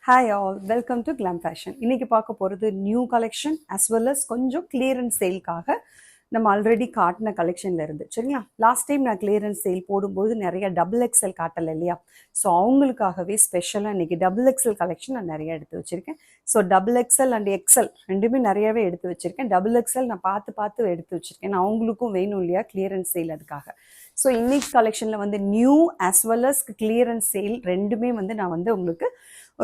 Hi all, welcome to Glam Fashion. இன்னைக்கு பார்க்க போகிறது new collection as well as கொஞ்சம் கிளியரன்ஸ் சேல்காக நம்ம ஆல்ரெடி காட்டின கலெக்ஷனில் இருந்து சரிங்களா. லாஸ்ட் டைம் நான் கிளியரன்ஸ் சேல் போடும்போது நிறைய டபுள் எக்ஸல் காட்டலை இல்லையா. ஸோ அவங்களுக்காகவே ஸ்பெஷலாக இன்னைக்கு டபுள் எக்ஸல் கலெக்ஷன் நான் நிறைய எடுத்து வச்சுருக்கேன். So double XL and XL ரெண்டுமே நிறையவே எடுத்து வச்சுருக்கேன். டபுள் எக்ஸல் நான் பார்த்து எடுத்து வச்சுருக்கேன். நான் அவங்களுக்கும் வேணும் இல்லையா கிளியரன்ஸ் சேல் அதுக்காக. ஸோ இன்னைக்கு கலெக்ஷனில் வந்து new as well as clearance sale ரெண்டுமே வந்து நான் வந்து உங்களுக்கு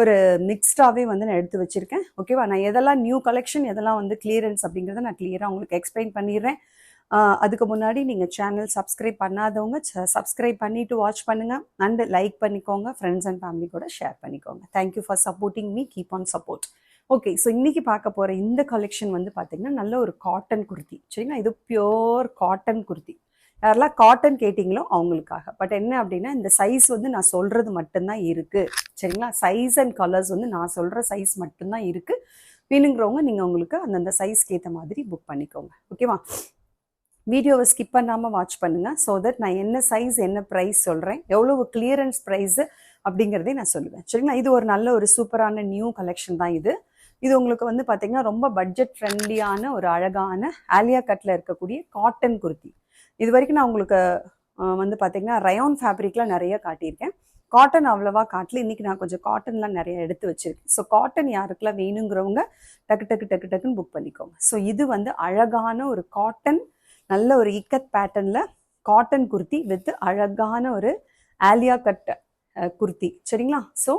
ஒரு மிக்ஸ்டாகவே வந்து நான் எடுத்து வச்சுருக்கேன். ஓகேவா, நான் எதெல்லாம் நியூ கலெக்ஷன் எதெல்லாம் வந்து கிளியரன்ஸ் அப்படிங்கிறத நான் கிளியராக உங்களுக்கு எக்ஸ்பிளைன் பண்ணிடுறேன். அதுக்கு முன்னாடி நீங்கள் சேனல் சப்ஸ்கிரைப் பண்ணாதவங்க சப்ஸ்கிரைப் பண்ணிவிட்டு வாட்ச் பண்ணுங்கள் அண்ட் லைக் பண்ணிக்கோங்க, ஃப்ரெண்ட்ஸ் அண்ட் ஃபேமிலி கூட ஷேர் பண்ணிக்கோங்க. Thank you for supporting me, keep on support. Okay, so இன்றைக்கி பார்க்க போகிற இந்த கலெக்ஷன் வந்து பார்த்திங்கன்னா நல்ல ஒரு காட்டன் குர்த்தி சரிங்களா. இது பியோர் காட்டன் குர்த்தி. யாரெல்லாம் காட்டன் கேட்டிங்களோ அவங்களுக்காக. பட் என்ன அப்படின்னா இந்த சைஸ் வந்து நான் சொல்கிறது மட்டும்தான் இருக்குது சரிங்களா. சைஸ் அண்ட் கலர்ஸ் வந்து நான் சொல்கிற சைஸ் மட்டும்தான் இருக்குது. வேணுங்கிறவங்க நீங்கள் உங்களுக்கு அந்தந்த சைஸ்க்கு ஏற்ற மாதிரி புக் பண்ணிக்கோங்க. ஓகேவா, வீடியோவை ஸ்கிப் பண்ணாமல் வாட்ச் பண்ணுங்கள். ஸோ தட் நான் என்ன சைஸ் என்ன ப்ரைஸ் சொல்கிறேன், எவ்வளவு கிளியரன்ஸ் ப்ரைஸு அப்படிங்கிறதே நான் சொல்லுவேன் சரிங்களா. இது ஒரு நல்ல ஒரு சூப்பரான நியூ கலெக்ஷன் தான் இது. இது உங்களுக்கு வந்து பார்த்திங்கன்னா ரொம்ப பட்ஜெட் ஃப்ரெண்ட்லியான ஒரு அழகான ஆலியா கட்டில் இருக்கக்கூடிய காட்டன் குர்த்தி. இது வரைக்கும் நான் உங்களுக்கு வந்து பார்த்தீங்கன்னா ரயான் ஃபேப்ரிக்லாம் நிறைய காட்டியிருக்கேன். காட்டன் அவ்வளோவா காட்டல. இன்றைக்கி நான் கொஞ்சம் காட்டன்லாம் நிறைய எடுத்து வச்சுருக்கேன். ஸோ காட்டன் யாருக்கெல்லாம் வேணுங்கிறவங்க டக்குன்னு புக் பண்ணிக்கோங்க. ஸோ இது வந்து அழகான ஒரு காட்டன் நல்ல ஒரு இக்கத் பேட்டர்னில் காட்டன் குர்த்தி வித் அழகான ஒரு ஆலியா கட் குர்த்தி சரிங்களா. ஸோ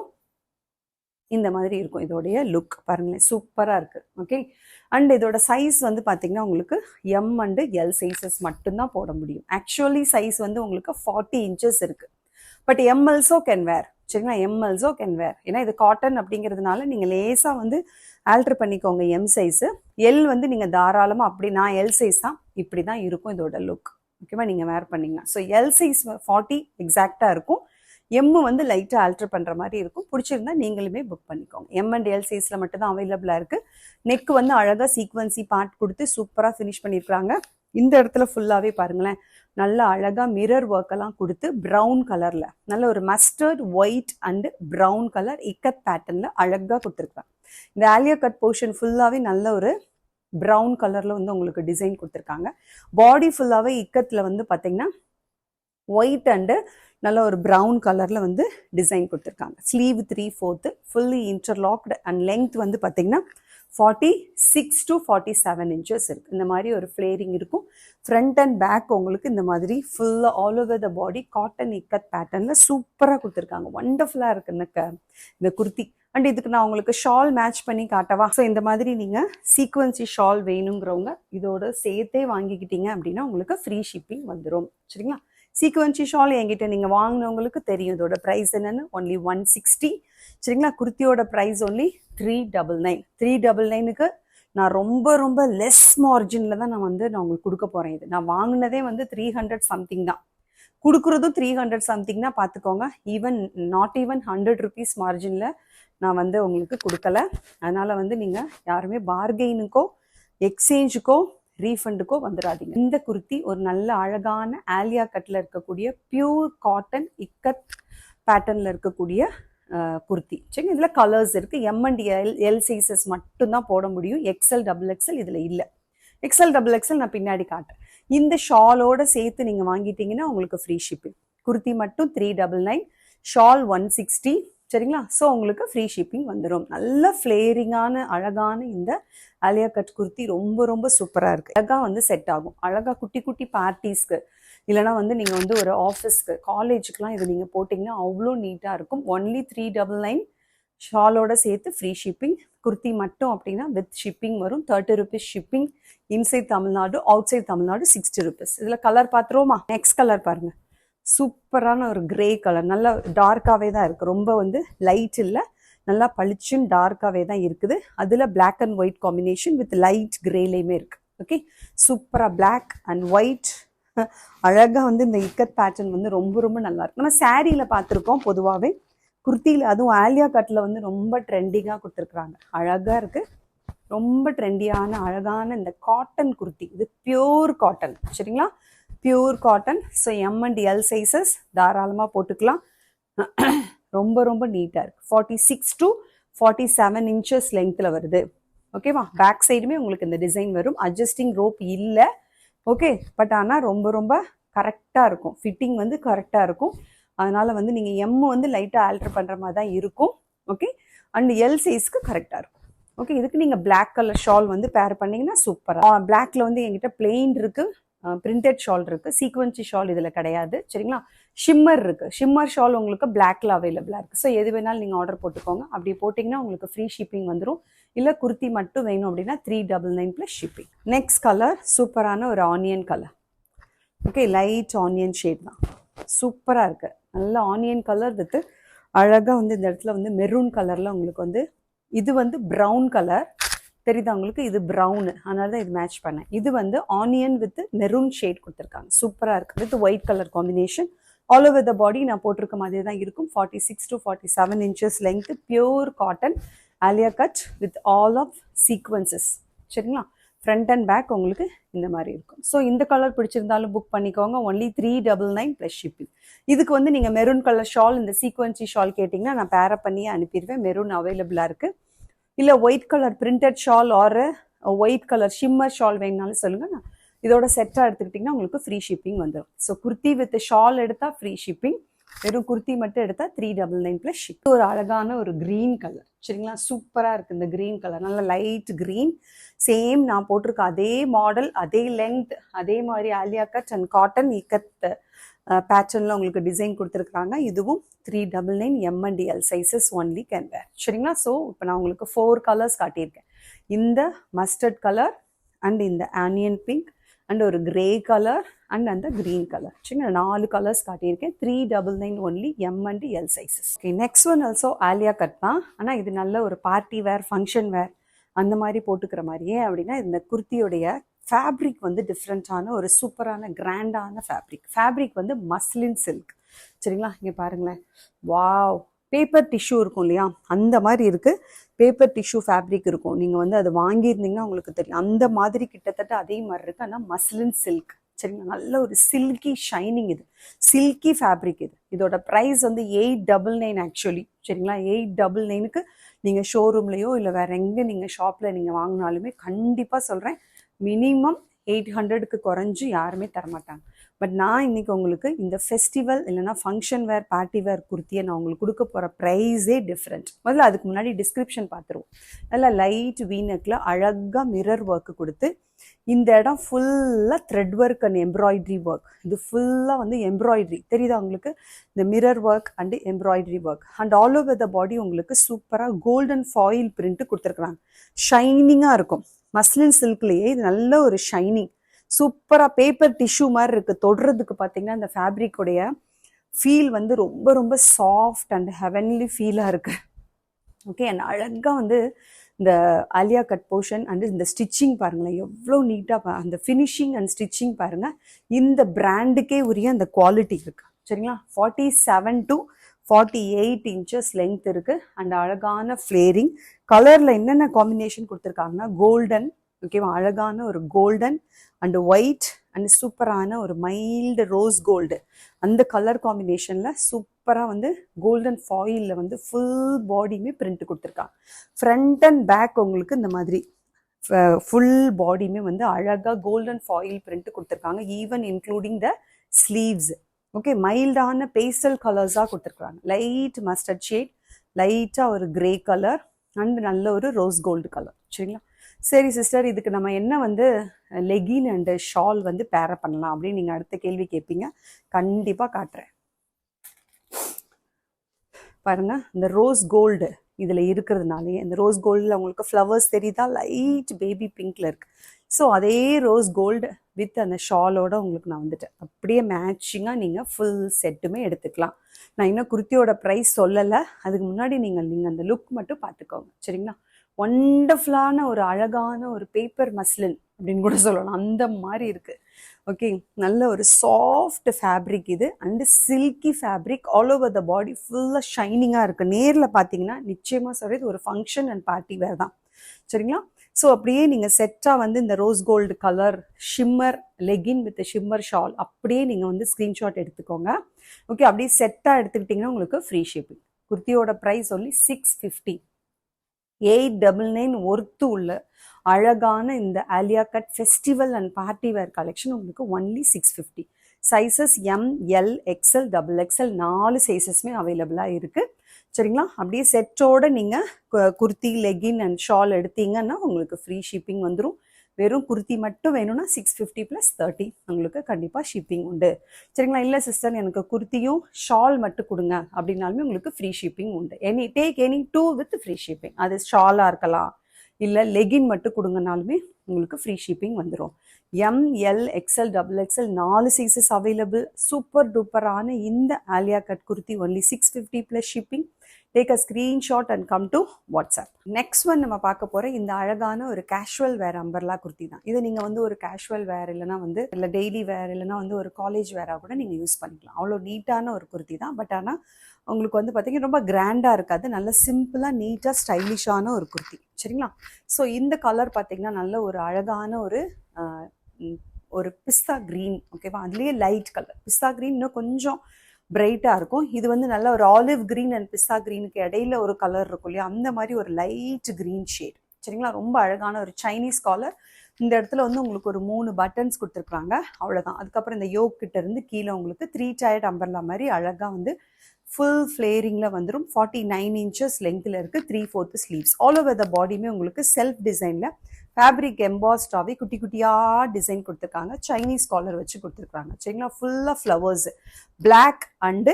இந்த மாதிரி இருக்கும் இதோடைய லுக், பாருங்களேன் சூப்பராக இருக்குது. ஓகே, அண்ட் இதோட சைஸ் வந்து பார்த்திங்கன்னா உங்களுக்கு எம் அண்டு எல் சைஸஸ் மட்டும்தான் போட முடியும். ஆக்சுவலி சைஸ் வந்து உங்களுக்கு 40 inches இருக்குது. பட் எம்எல்ஸோ கேன் வேர் சரிங்களா. எம்எல்ஸோ கேன் வேர், ஏன்னா இது காட்டன் அப்படிங்கிறதுனால நீங்கள் லேசாக வந்து ஆல்ட்ரு பண்ணிக்கோங்க எம் சைஸு. எல் வந்து நீங்கள் தாராளமாக அப்படி நான் எல் சைஸ் தான் இப்படி தான் இருக்கும் இதோட லுக். ஓகேவா, நீங்கள் வேர் பண்ணிங்கன்னா. ஸோ எல் சைஸ் 40 எக்ஸாக்டாக இருக்கும். எம்மு வந்து லைட்டாக ஆல்ட்ரு பண்ணுற மாதிரி இருக்கும். பிடிச்சிருந்தா நீங்களுமே புக் பண்ணிக்கோங்க. எம் அண்ட் எல் சைஸில் மட்டும் தான் அவைலபிளாக இருக்குது. நெக் வந்து அழகாக சீக்வன்சி பார்ட் கொடுத்து சூப்பராக ஃபினிஷ் பண்ணியிருக்காங்க. இந்த இடத்துல ஃபுல்லாகவே பாருங்களேன் நல்ல அழகாக மிரர் ஒர்க்கெல்லாம் கொடுத்து ப்ரௌன் கலரில் நல்ல ஒரு mustard white and brown colour ikat பேட்டர்னில் அழகாக கொடுத்துருக்காங்க. இந்த ஆலியா கட் போர்ஷன் ஃபுல்லாகவே நல்ல ஒரு ப்ரௌன் கலரில் வந்து உங்களுக்கு டிசைன் கொடுத்துருக்காங்க. பாடி ஃபுல்லாகவே இக்கத்தில் வந்து பார்த்திங்கன்னா ஒயிட் அண்டு நல்ல ஒரு ப்ரௌன் கலரில் வந்து டிசைன் கொடுத்துருக்காங்க. Sleeve 3/4 fully interlocked and length வந்து பார்த்திங்கன்னா 46 to 47 inches இருக்குது. இந்த மாதிரி ஒரு ஃப்ளேரிங் இருக்கும். ஃப்ரண்ட் அண்ட் பேக் உங்களுக்கு இந்த மாதிரி ஃபுல்லாக all over the body cotton ikat பேட்டர்னில் சூப்பராக கொடுத்துருக்காங்க. ஒண்டர்ஃபுல்லாக இருக்குது இந்த குர்த்தி. அண்ட் இதுக்கு நான் உங்களுக்கு ஷால் மேட்ச் பண்ணி காட்டவா. ஸோ இந்த மாதிரி நீங்கள் சீக்வன்சி ஷால் வேணுங்கிறவங்க இதோட சேர்த்தே வாங்கிக்கிட்டீங்க அப்படின்னா உங்களுக்கு ஃப்ரீ ஷிப்பிங் வந்துடும் சரிங்களா. சீக்வன்சி ஷால் என்கிட்ட நீங்கள் வாங்கினவங்களுக்கு தெரியும் இதோட ப்ரைஸ் என்னென்னு. ஒன்லி 160 சரிங்களா. குர்த்தியோட ப்ரைஸ் ஒன்லி 399. 399க்கு நான் ரொம்ப லெஸ் மார்ஜினில் தான் நான் உங்களுக்கு கொடுக்க போகிறேன். இது நான் வாங்கினதே வந்து 300 சம்திங் தான், கொடுக்குறதும் 300 சம்திங்னா பார்த்துக்கோங்க. நாட் ஈவன் 100 rupees மார்ஜினில் நான் வந்து உங்களுக்கு கொடுக்கல. அதனால் வந்து நீங்கள் யாருமே பார்கெயினுக்கோ எக்ஸ்சேஞ்சுக்கோ ரீஃபண்டுக்கோ வந்துடாதீங்க. இந்த குர்த்தி ஒரு நல்ல அழகான ஆலியா கட்டில் இருக்கக்கூடிய பியூர் காட்டன் இக்கத் பேட்டர்னில் இருக்கக்கூடிய குர்த்தி சரிங்க. இதில் கலர்ஸ் இருக்குது. எம் அண்ட் எல் சைஸஸ் மட்டும்தான் போட முடியும். எக்ஸ்எல் டபுள் எக்ஸ்எல் இதில் இல்லை. எக்ஸ்எல் டபுள் எக்ஸ்எல் நான் பின்னாடி காட்டுறேன். இந்த ஷாலோட சேர்த்து நீங்கள் வாங்கிட்டீங்கன்னா உங்களுக்கு ஃப்ரீ ஷிப்பிங். குர்த்தி மட்டும் 399, ஷால் 160 சரிங்களா. ஸோ உங்களுக்கு ஃப்ரீ ஷிப்பிங் வந்துடும். நல்ல ஃப்ளேரிங்கான அழகான இந்த ஆலியா கட் குர்த்தி ரொம்ப சூப்பராக இருக்குது. அழகாக வந்து செட் ஆகும். அழகாக குட்டி பார்ட்டிஸ்க்கு இல்லைனா வந்து நீங்கள் வந்து ஒரு ஆஃபீஸ்க்கு காலேஜுக்கெலாம் இது நீங்கள் போட்டிங்கன்னா அவ்வளோ நீட்டாக இருக்கும். ஒன்லி 399, ஷாலோட சேர்த்து ஃப்ரீ ஷிப்பிங். குர்த்தி மட்டும் அப்படின்னா வித் ஷிப்பிங் வரும். 30 rupees shipping. Inside Tamil Nadu, outside Tamil Nadu 60 rupees. இதில் கலர் பார்த்துருவோமா. நெக்ஸ்ட் கலர் பாருங்கள், சூப்பரான ஒரு கிரே கலர். நல்லா டார்க்காகவே தான் இருக்குது. ரொம்ப வந்து லைட் இல்லை, நல்லா பளிச்சுன்னு டார்க்காகவே தான் இருக்குது. அதில் black and white combination with light கிரேலையுமே இருக்குது. ஓகே, சூப்பராக பிளாக் அண்ட் ஒயிட் அழகாக வந்து இந்த இக்கத் பேட்டர்ன் வந்து ரொம்ப நல்லா இருக்கு. நம்ம சாரியில் பார்த்துருக்கோம் பொதுவாகவே. குர்த்தியில் அதுவும் ஆலியா கட்டில் வந்து ரொம்ப ட்ரெண்டிங்காக கொடுத்துருக்குறாங்க. அழகாக இருக்குது. ரொம்ப ட்ரெண்டியான அழகான இந்த காட்டன் குர்த்தி. இது பியூர் காட்டன் சரிங்களா. Pure cotton. So M and L sizes தாராளமாக போட்டுக்கலாம். ரொம்ப நீட்டாக இருக்குது. 46 to 47 inches லெங்க்த்தில் வருது. ஓகேவா? பேக் சைடுமே உங்களுக்கு இந்த டிசைன் வரும். அட்ஜஸ்டிங் ரோப் இல்லை. ஓகே, பட் ஆனால் ரொம்ப ரொம்ப கரெக்டாக இருக்கும். ஃபிட்டிங் வந்து கரெக்டாக இருக்கும். அதனால் வந்து நீங்கள் எம் வந்து லைட்டாக ஆல்டர் பண்ணுற மாதிரி தான் இருக்கும். ஓகே, அண்ட் எல் சைஸ்க்கு கரெக்டாக இருக்கும். ஓகே, இதுக்கு நீங்கள் பிளாக் கலர் ஷால் வந்து பேர் பண்ணிங்கன்னா சூப்பராக. பிளாக்ல வந்து என்கிட்ட பிளெயின் இருக்குது, பிரிண்டட் ஷால் இருக்குது, சீக்வன்சி ஷால் இதில் கிடையாது. சரிங்களா? ஷிம்மர் இருக்குது. ஷிம்மர் ஷால் உங்களுக்கு பிளாக்ல அவைலபிளாக இருக்குது. ஸோ எது வேணாலும் நீங்கள் ஆர்டர் போட்டுக்கோங்க. அப்படி போட்டிங்கன்னா உங்களுக்கு ஃப்ரீ ஷிப்பிங் வந்துடும். இல்லை குர்த்தி மட்டும் வேணும் அப்படின்னா 399 + ஷிப்பிங். நெக்ஸ்ட் கலர் சூப்பரான ஒரு onion colour. Okay, light onion shade தான். சூப்பராக இருக்குது. நல்ல ஆனியன் கலர் வித் அழகாக வந்து இந்த இடத்துல வந்து மெரூன் கலரில் உங்களுக்கு வந்து இது வந்து ப்ரௌன் கலர் தெரியுதா உங்களுக்கு? இது ப்ரௌனு, அதனால தான் இது மேட்ச் பண்ணேன். இது வந்து ஆனியன் வித் மெரூன் ஷேட் கொடுத்துருக்காங்க. சூப்பராக இருக்குது. With white colour combination. All over the body நான் போட்டிருக்க மாதிரி தான் இருக்கும். 46 to 47 inches length. Pure cotton Alia cut with all of sequences. சரிங்களா? ஃப்ரண்ட் அண்ட் பேக் உங்களுக்கு இந்த மாதிரி இருக்கும். ஸோ இந்த கலர் பிடிச்சிருந்தாலும் புக் பண்ணிக்கோங்க. Only 399 + shipping. இதுக்கு வந்து நீங்கள் மெரூன் கலர் ஷால், இந்த சீக்வன்சி ஷால் கேட்டிங்கன்னா நான் பேரப் பண்ணியே அனுப்பிடுவேன். மெரூன் அவைலபிளாக இருக்குது. இல்லை white colour printed shawl or white colour shimmer shawl வேணுனாலும் சொல்லுங்கள். நான் இதோட செட்டாக எடுத்துக்கிட்டிங்கன்னா உங்களுக்கு ஃப்ரீ ஷிப்பிங் வந்துடும். ஸோ குர்த்தி வித் ஷால் எடுத்தால் ஃப்ரீ ஷிப்பிங். வெறும் குர்த்தி மட்டும் எடுத்தால் 399 + ஷிப்பிங். ஒரு அழகான ஒரு க்ரீன் கலர். சரிங்களா? சூப்பராக இருக்குது இந்த க்ரீன் கலர். நல்ல லைட் க்ரீன். சேம் நான் போட்டிருக்க அதே மாடல், அதே லெங்த், அதே மாதிரி Alia cut and cotton ikat பேட்டர்னில் உங்களுக்கு டிசைன் கொடுத்துருக்குறாங்க. இதுவும் 399 M&L சைஸஸ் ஒன்லி கேன் வேர். சரிங்களா? ஸோ இப்போ நான் உங்களுக்கு 4 கலர்ஸ் காட்டியிருக்கேன். இந்த மஸ்டர்ட் கலர் அண்ட் இந்த ஆனியன் பிங்க் அண்ட் ஒரு கிரே கலர் அண்ட் அந்த க்ரீன் கலர். சரிங்களா? 4 கலர்ஸ் காட்டியிருக்கேன். 399 only M&L sizes. Okay, next one also Alia cut தான். ஆனால் இது நல்ல ஒரு பார்ட்டி வேர், ஃபங்க்ஷன் வேர் அந்த மாதிரி போட்டுக்கிற மாதிரியே. அப்படின்னா இந்த குர்த்தியோடைய ஃபேப்ரிக் வந்து டிஃப்ரெண்ட்டான ஒரு சூப்பரான கிராண்டான ஃபேப்ரிக் வந்து மஸ்லின் சில்க். சரிங்களா? இங்கே பாருங்களேன். வாவ், பேப்பர் டிஷ்யூ இருக்கும் இல்லையா, அந்த மாதிரி இருக்குது. பேப்பர் டிஷ்யூ ஃபேப்ரிக் இருக்கும். நீங்கள் வந்து அதை வாங்கியிருந்தீங்கன்னா உங்களுக்கு தெரியும். அந்த மாதிரி கிட்டத்தட்ட அதே மாதிரி இருக்குது. ஆனால் மஸ்லின் சில்க். சரிங்களா? நல்ல ஒரு சில்கி ஷைனிங். இது சில்கி ஃபேப்ரிக். இதோட ப்ரைஸ் வந்து 899 ஆக்சுவலி. சரிங்களா? 899க்கு நீங்கள் ஷோரூம்லேயோ இல்லை வேறு எங்கே நீங்கள் ஷாப்பில் நீங்கள் வாங்கினாலுமே கண்டிப்பாக சொல்கிறேன் மினிமம் 800க்கு குறைஞ்சு யாருமே தரமாட்டாங்க. பட் நான் இன்றைக்கி உங்களுக்கு இந்த ஃபெஸ்டிவல் இல்லைனா ஃபங்க்ஷன் வேர், பார்ட்டி வேர் குர்த்தியை நான் உங்களுக்கு கொடுக்க போகிற ப்ரைஸே டிஃப்ரெண்ட். முதல்ல அதுக்கு முன்னாடி டிஸ்கிரிப்ஷன் பார்த்துருவோம். நல்லா லைட் வீனக்கில் அழகாக மிரர் ஒர்க்கு கொடுத்து இந்த இடம் ஃபுல்லாக thread work and embroidery work. இது ஃபுல்லாக வந்து எம்ப்ராய்டரி தெரியுதா உங்களுக்கு? இந்த mirror work and embroidery work and all over the body உங்களுக்கு சூப்பராக கோல்டன் ஃபாயில் பிரிண்ட்டு கொடுத்துருக்குறாங்க. ஷைனிங்காக இருக்கும். மஸ்லின் சில்க்லேயே இது நல்ல ஒரு ஷைனிங். சூப்பராக பேப்பர் டிஷ்யூ மாதிரி இருக்குது. தொடுறதுக்கு பார்த்தீங்கன்னா இந்த ஃபேப்ரிக்குடைய ஃபீல் வந்து ரொம்ப ரொம்ப சாஃப்ட் அண்ட் ஹெவன்லி ஃபீலாக இருக்குது. ஓகே, அண்ட் அழகாக வந்து இந்த ஆலியா கட் போர்ஷன் அண்ட் இந்த ஸ்டிச்சிங் பாருங்களேன் எவ்வளோ நீட்டாக. அந்த ஃபினிஷிங் அண்ட் ஸ்டிச்சிங் பாருங்கள். இந்த பிராண்டுக்கே உரிய அந்த குவாலிட்டி இருக்குது. சரிங்களா? 47 to 48 inches லென்த் இருக்குது. அண்ட் அழகான ஃப்ளேரிங் கலரில் என்னென்ன காம்பினேஷன் கொடுத்துருக்காங்கன்னா கோல்டன். ஓகேவா? அழகான ஒரு கோல்டன் அண்ட் ஒயிட் அண்ட் சூப்பரான ஒரு மைல்டு ரோஸ் கோல்டு. அந்த கலர் காம்பினேஷனில் சூப்பராக வந்து கோல்டன் ஃபாயிலில் வந்து ஃபுல் பாடியுமே பிரிண்ட் கொடுத்துருக்காங்க. ஃப்ரண்ட் அண்ட் பேக் உங்களுக்கு இந்த மாதிரி ஃபுல் பாடியுமே வந்து அழகாக கோல்டன் ஃபாயில் பிரிண்ட் கொடுத்துருக்காங்க. Even including the sleeves. Okay, மைல்டான பேஸ்டல் கலர்ஸாக கொடுத்துருக்குறாங்க. லைட் மஸ்டர்ட் ஷேட், லைட்டாக ஒரு கிரே கலர் அண்ட் நல்ல ஒரு ரோஸ் கோல்டு கலர். சரிங்களா? சரி சிஸ்டர், இதுக்கு நம்ம என்ன வந்து லெகின் அண்டு ஷால் வந்து பேரப் பண்ணலாம் அப்படின்னு நீங்கள் அடுத்த கேள்வி கேட்பீங்க. கண்டிப்பாக காட்டுறேன் பாருங்கள். இந்த ரோஸ் கோல்டு இதில் இருக்கிறதுனாலே, இந்த ரோஸ் கோல்டில் உங்களுக்கு ஃப்ளவர்ஸ் தெரியுதா? லைட் பேபி பிங்க்கில் இருக்குது. ஸோ அதே ரோஸ் கோல்டு வித் அந்த ஷாலோட உங்களுக்கு நான் வந்துட்டேன். அப்படியே மேட்சிங்காக நீங்கள் ஃபுல் செட்டுமே எடுத்துக்கலாம். நான் இன்னும் குர்த்தியோட ப்ரைஸ் சொல்லலை. அதுக்கு முன்னாடி நீங்கள் அந்த லுக் மட்டும் பார்த்துக்கோங்க. சரிங்களா? ஒண்டர்ஃபுல்லான ஒரு அழகான ஒரு பேப்பர் மஸ்லின் அப்படின்னு கூட சொல்லலாம். அந்த மாதிரி இருக்குது. ஓகே, நல்ல ஒரு சாஃப்ட் ஃபேப்ரிக் இது and silky fabric. All over the body ஃபுல்லாக ஷைனிங்காக இருக்குது. நேரில் பார்த்தீங்கன்னா நிச்சயமாக சொல்கிறது ஒரு ஃபங்க்ஷன் அண்ட் பார்ட்டி வேர் தான். சரிங்களா? ஸோ அப்படியே நீங்கள் செட்டாக வந்து இந்த rose gold colour shimmer legging with shimmer shawl அப்படியே நீங்கள் வந்து ஸ்க்ரீன்ஷாட் எடுத்துக்கோங்க. ஓகே, அப்படியே செட்டாக எடுத்துக்கிட்டிங்கன்னா உங்களுக்கு ஃப்ரீ ஷிப்பிங். குர்த்தியோட ப்ரைஸ் only 650. 899 ஒர்த்து உள்ள அழகான இந்த Alia cut festival and party wear collection உங்களுக்கு only 650. Sizes M, L, XL, double XL 4 சைஸஸ்மே அவைலபிளாக இருக்குது. சரிங்களா? அப்படியே செட்டோட நீங்கள் குர்த்தி, லெகின் அண்ட் ஷால் எடுத்தீங்கன்னா உங்களுக்கு ஃப்ரீ ஷிப்பிங் வந்துடும். வெறும் குர்த்தி மட்டும் வேணும்னா 650 + 30 உங்களுக்கு கண்டிப்பாக ஷிப்பிங் உண்டு. சரிங்களா? இல்லை சிஸ்டர் எனக்கு குர்த்தியும் ஷால் மட்டும் கொடுங்க அப்படின்னாலுமே உங்களுக்கு ஃப்ரீ ஷிப்பிங் உண்டு. Take any 2 with free shipping. அது ஷாலாக இருக்கலாம், இல்லை லெகின் மட்டும் கொடுங்கனாலுமே உங்களுக்கு ஃப்ரீ ஷிப்பிங் வந்துடும். M, L, XL, double XL 4 sizes available. Super டூப்பரான இந்த Alia cut kurti only 650 + shipping. Take a screenshot and come to WhatsApp. Next one நம்ம பார்க்க போகிற இந்த அழகான ஒரு கேஷுவல் வேர் அம்பர்லா குர்த்தி தான். இதை நீங்கள் வந்து ஒரு கேஷுவல் வேர் இல்லைனா வந்து இல்லை டெய்லி வேர் இல்லைனா வந்து ஒரு காலேஜ் வேராக கூட நீங்கள் யூஸ் பண்ணிக்கலாம். அவ்வளோ நீட்டான ஒரு குர்த்தி தான். பட் ஆனால் உங்களுக்கு வந்து பார்த்தீங்கன்னா ரொம்ப கிராண்டாக இருக்காது. நல்ல சிம்பிளாக நீட்டாக ஸ்டைலிஷான ஒரு குர்த்தி. சரிங்களா? ஸோ இந்த கலர் பார்த்தீங்கன்னா நல்ல ஒரு அழகான ஒரு பிஸ்தா க்ரீன். ஓகேவா? அதுலேயே லைட் கலர் பிஸ்தா க்ரீன் இன்னும் கொஞ்சம் பிரைட்டாக இருக்கும். இது வந்து நல்ல ஒரு ஆலிவ் க்ரீன் அண்ட் பிஸ்தா க்ரீனுக்கு இடையில ஒரு கலர் இருக்கும் இல்லையா, அந்த மாதிரி ஒரு லைட் க்ரீன் ஷேட். சரிங்களா? ரொம்ப அழகான ஒரு சைனீஸ் காலர். இந்த இடத்துல வந்து உங்களுக்கு ஒரு 3 பட்டன்ஸ் கொடுத்துருக்குறாங்க, அவ்வளோதான். அதுக்கப்புறம் இந்த யோக் கிட்ட இருந்து கீழே உங்களுக்கு 3 டயர்ட் அம்பர்லா மாதிரி அழகாக வந்து ஃபுல் ஃப்ளேரிங்கில் வந்துடும். 49 inches லென்த்தில் இருக்குது. 3/4 ஸ்லீவ்ஸ். ஆல் ஓவர் த பாடியுமே உங்களுக்கு செல்ஃப் டிசைனில் ஃபேப்ரிக் எம்பாஸ்டாகவே குட்டி குட்டியாக டிசைன் கொடுத்துருக்காங்க. சைனீஸ் காலர் வச்சு கொடுத்துருக்காங்க. சரிங்களா? ஃபுல்லாக ஃப்ளவர்ஸ், பிளாக் அண்டு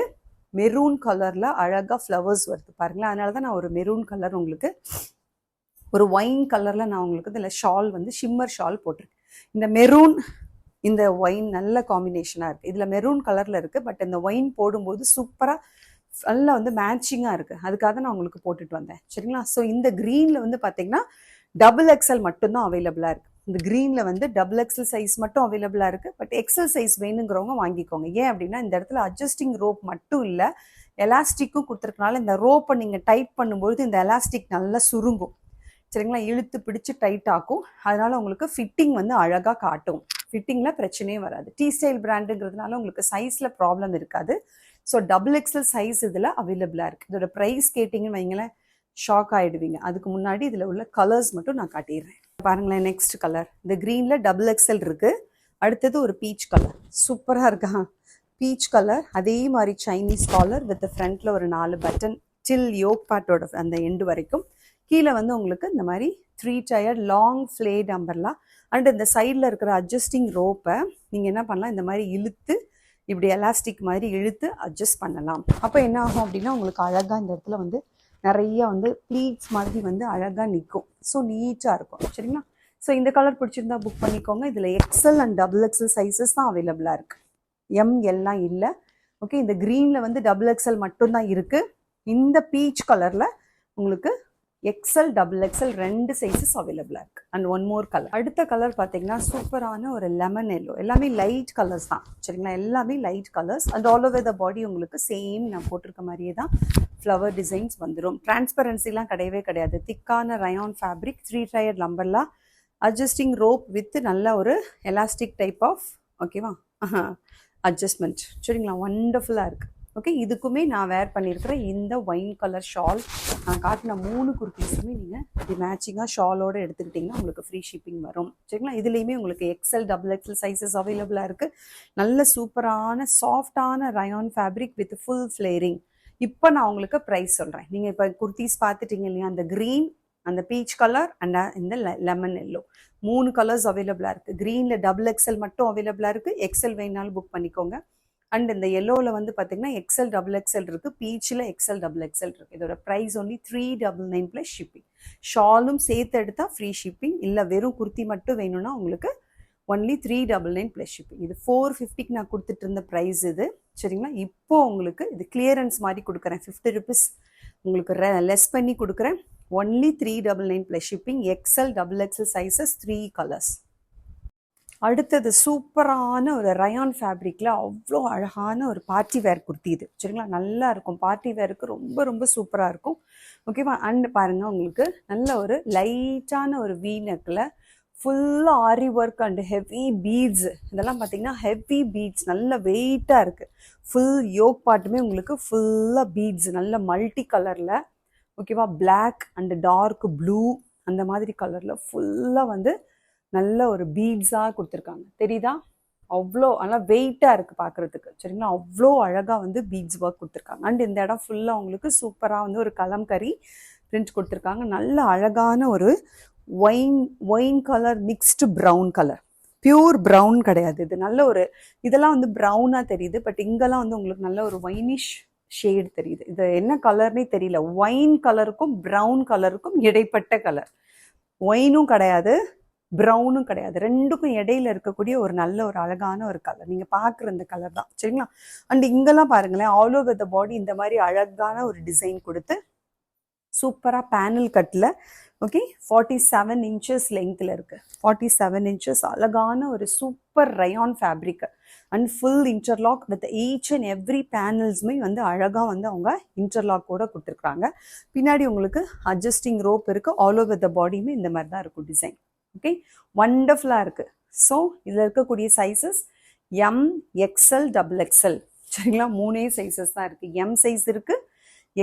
மெரூன் கலரில் அழகாக ஃப்ளவர்ஸ் வருது பாருங்களேன். அதனால தான் நான் ஒரு மெரூன் கலர் உங்களுக்கு ஒரு ஒயின் கலரில் நான் உங்களுக்கு இதில் ஷால் வந்து ஷிம்மர் ஷால் போட்டிருக்கேன். இந்த மெரூன் இந்த ஒயின் நல்ல காம்பினேஷனாக இருக்குது. இதில் மெரூன் கலரில் இருக்குது. பட் இந்த ஒயின் போடும்போது சூப்பராக நல்லா வந்து மேட்சிங்காக இருக்குது. அதுக்காக நான் உங்களுக்கு போட்டுட்டு வந்தேன். சரிங்களா? ஸோ இந்த க்ரீனில் வந்து பார்த்தீங்கன்னா டபுள் எக்ஸ்எல் மட்டும்தான் அவைலபிளாக இருக்குது. இந்த க்ரீனில் வந்து டபுள் எக்ஸ்எல் சைஸ் மட்டும் அவைலபிளாக இருக்குது. பட் எக்ஸ்எல் சைஸ் வேணுங்கிறவங்க வாங்கிக்கோங்க. ஏன் அப்படின்னா இந்த இடத்துல அட்ஜஸ்டிங் ரோப் மட்டும் இல்லை, எலாஸ்டிக்கும் கொடுத்துருக்கனால இந்த ரோப்பை நீங்கள் டைட் பண்ணும்போது இந்த எலாஸ்டிக் நல்லா சுருங்கும். சரிங்களா? இழுத்து பிடிச்சி டைட் ஆக்கும். அதனால உங்களுக்கு ஃபிட்டிங் வந்து அழகாக காட்டும். ஃபிட்டிங்கில் பிரச்சனையே வராது. டீ ஸ்டைல் பிராண்டுங்கிறதுனால உங்களுக்கு சைஸில் ப்ராப்ளம் இருக்காது. ஸோ டபுள் எக்ஸ்எல் சைஸ் இதில் அவைலபிளாக இருக்குது. இதோட ப்ரைஸ் கேட்டிங்கன்னு வைங்களேன், ஷாக் ஆகிடுவீங்க. அதுக்கு முன்னாடி இதில் உள்ள கலர்ஸ் மட்டும் நான் காட்டிடுறேன். பாருங்களேன், நெக்ஸ்ட் கலர் இந்த க்ரீனில் டபுள் எக்ஸ்எல் இருக்குது. அடுத்தது ஒரு பீச் கலர், சூப்பராக இருக்கா? பீச் கலர், அதே மாதிரி சைனீஸ் காலர் வித் ஃப்ரண்ட்டில் ஒரு 4 பட்டன் டில் யோக் பார்ட்டோட அந்த எண்டு வரைக்கும். கீழே வந்து உங்களுக்கு இந்த மாதிரி 3 tired long flat umbrella. And இந்த சைடில் இருக்கிற அட்ஜஸ்டிங் ரோப்பை நீங்கள் என்ன பண்ணலாம், இந்த மாதிரி இழுத்து இப்படி எலாஸ்டிக் மாதிரி இழுத்து அட்ஜஸ்ட் பண்ணலாம். அப்போ என்ன ஆகும் அப்படின்னா உங்களுக்கு அழகாக இந்த இடத்துல வந்து நிறைய வந்து ப்ளீட்ஸ் மாதிரி வந்து அழகாக நிற்கும். ஸோ நீட்டாக இருக்கும். சரிங்களா? ஸோ இந்த கலர் பிடிச்சிருந்தா புக் பண்ணிக்கோங்க. இதில் XL and double XL sizes தான் அவைலபிளாக இருக்குது. எம், எல்லாம் இல்லை. ஓகே, இந்த க்ரீனில் வந்து டபுள் எக்ஸ்எல் மட்டும்தான் இருக்குது. இந்த பீச் கலரில் உங்களுக்கு எக்ஸ்எல், டபுள் எக்ஸ்எல் 2 சைஸஸ் அவைலபிளாக இருக்குது. And one more colour. அடுத்த கலர் பார்த்தீங்கன்னா சூப்பரான ஒரு லெமன் எல்லோ. எல்லாமே லைட் கலர்ஸ் தான். சரிங்களா? எல்லாமே light colours. And all over the body உங்களுக்கு சேம் நான் போட்டிருக்க மாதிரியே தான் ஃப்ளவர் டிசைன்ஸ் வந்துடும். டிரான்ஸ்பரன்சிலாம் கிடையவே கிடையாது. திக்கான ரயான் ஃபேப்ரிக், 3 டயர்ட் லம்பர்லா, அட்ஜஸ்டிங் ரோப் வித் நல்ல ஒரு எலாஸ்டிக் டைப் ஆஃப் ஓகேவா அட்ஜஸ்ட்மெண்ட். சரிங்களா? ஒண்டர்ஃபுல்லாக இருக்குது. ஓகே, இதுக்குமே நான் வேர் பண்ணியிருக்கிற இந்த ஒயின் கலர் ஷால், நான் காட்டின 3 குர்த்திஸுமே நீங்கள் இப்படி மேட்சிங்காக ஷாலோடு எடுத்துக்கிட்டிங்கன்னா உங்களுக்கு ஃப்ரீ ஷிப்பிங் வரும். சரிங்களா? இதுலேயுமே உங்களுக்கு எக்ஸ்எல், டபுள் எக்ஸ்எல் சைஸஸ் அவைலபிளாக இருக்குது. நல்ல சூப்பரான சாஃப்டான ரயான் ஃபேப்ரிக் வித் ஃபுல் ஃப்ளேரிங். இப்போ நான் உங்களுக்கு ப்ரைஸ் சொல்கிறேன். நீங்கள் இப்போ குர்த்திஸ் பார்த்துட்டிங்க இல்லையா, அந்த க்ரீன், அந்த பீச் கலர் அண்ட் இந்த லெமன் எல்லோ 3 கலர்ஸ் அவைலபிளாக இருக்குது. க்ரீனில் டபுள் எக்ஸ்எல் மட்டும் அவைலபிளாக இருக்குது. எக்ஸ்எல் வேணாலும் புக் பண்ணிக்கோங்க. அண்ட் இந்த எல்லோவில் வந்து பார்த்தீங்கன்னா எக்ஸ்எல், டபுள் எக்ஸ்எல் இருக்குது. பீச்சில் எக்ஸ்எல், டபுள் எக்ஸ்எல் இருக்குது. இதோட ப்ரைஸ் ஒன்லி 399 + ஷிப்பிங். ஷாலும் சேர்த்து எடுத்தால் ஃப்ரீ ஷிப்பிங். இல்லை வெறும் குர்த்தி மட்டும் வேணும்னா உங்களுக்கு ஒன்லி 399 + ஷிப்பிங். இது 450க்கு நான் கொடுத்துட்டு இருந்த ப்ரைஸ் இது. சரிங்களா? இப்போது உங்களுக்கு இது கிளியரன்ஸ் மாதிரி கொடுக்குறேன். 50 rupees உங்களுக்கு லெஸ் பண்ணி கொடுக்குறேன். Only 399 + shipping. XL, double XL sizes, 3 colours. அடுத்தது சூப்பரான ஒரு ரயான் ஃபேப்ரிக்கில் அவ்வளோ அழகான ஒரு பார்ட்டி வேர் குர்த்தி இது. சரிங்களா? நல்லா இருக்கும். பார்ட்டி வேருக்கு ரொம்ப ரொம்ப சூப்பராக இருக்கும். ஓகேவா? அண்ட் பாருங்கள், உங்களுக்கு நல்ல ஒரு லைட்டான ஒரு வீநெக்கில் ஃபுல்லாக ஆரி ஒர்க் அண்ட் ஹெவி பீட்ஸ். இதெல்லாம் பார்த்தீங்கன்னா ஹெவி பீட்ஸ், நல்ல வெயிட்டாக இருக்குது. ஃபுல் யோக் பார்ட்டுமே உங்களுக்கு ஃபுல்லாக பீட்ஸ், நல்ல மல்டி கலரில் ஓகேவா. பிளாக் அண்ட் டார்க் ப்ளூ அந்த மாதிரி கலரில் ஃபுல்லாக வந்து நல்ல ஒரு பீட்ஸாக கொடுத்துருக்காங்க. தெரியுதா? அவ்வளோ ஆனால் வெயிட்டாக இருக்குது பார்க்குறதுக்கு. சரிங்களா, அவ்வளோ அழகாக வந்து பீட்ஸ் ஒர்க் கொடுத்துருக்காங்க. அண்ட் இந்த இடம் ஃபுல்லாக உங்களுக்கு சூப்பராக வந்து ஒரு கலம்கரி பிரிண்ட் கொடுத்துருக்காங்க. நல்ல அழகான ஒரு wine colour mixed brown colour. Pure brown கிடையாது இது. நல்ல ஒரு இதெல்லாம் வந்து ப்ரௌனாக தெரியுது. பட் இங்கெல்லாம் வந்து உங்களுக்கு நல்ல ஒரு ஒயினிஷ் ஷேட் தெரியுது. இது என்ன கலர்னே தெரியல. ஒயின் கலருக்கும் ப்ரௌன் கலருக்கும் இடைப்பட்ட கலர். ஒயினும் கிடையாது, ப்ரௌனும் கிடையாது. ரெண்டுக்கும் இடையில இருக்கக்கூடிய ஒரு நல்ல ஒரு அழகான ஒரு கலர். நீங்கள் பார்க்குற இந்த கலர் தான். சரிங்களா. அண்ட் இங்கெல்லாம் பாருங்களேன், ஆல் ஓவர் த பாடி இந்த மாதிரி அழகான ஒரு டிசைன் கொடுத்து சூப்பராக பேனல் கட்டில். ஓகே, 47 inches லெங்க்த்தில் இருக்குது. 47 inches அழகான ஒரு super rayon fabric and full interlock with each and every பேனல்ஸுமே வந்து அழகாக வந்து அவங்க இன்டர்லாக் கூட கொடுத்துருக்குறாங்க. பின்னாடி உங்களுக்கு அட்ஜஸ்டிங் ரோப் இருக்குது. ஆல் ஓவர் த பாடியுமே இந்த மாதிரி தான் இருக்கும் டிசைன். ஓகே, வண்டர்ஃபுல்லாக இருக்குது. ஸோ இதில் இருக்கக்கூடிய sizes M, XL, double XL. சரிங்களா, 3 சைஸஸ் தான் இருக்குது. எம் சைஸ் இருக்குது,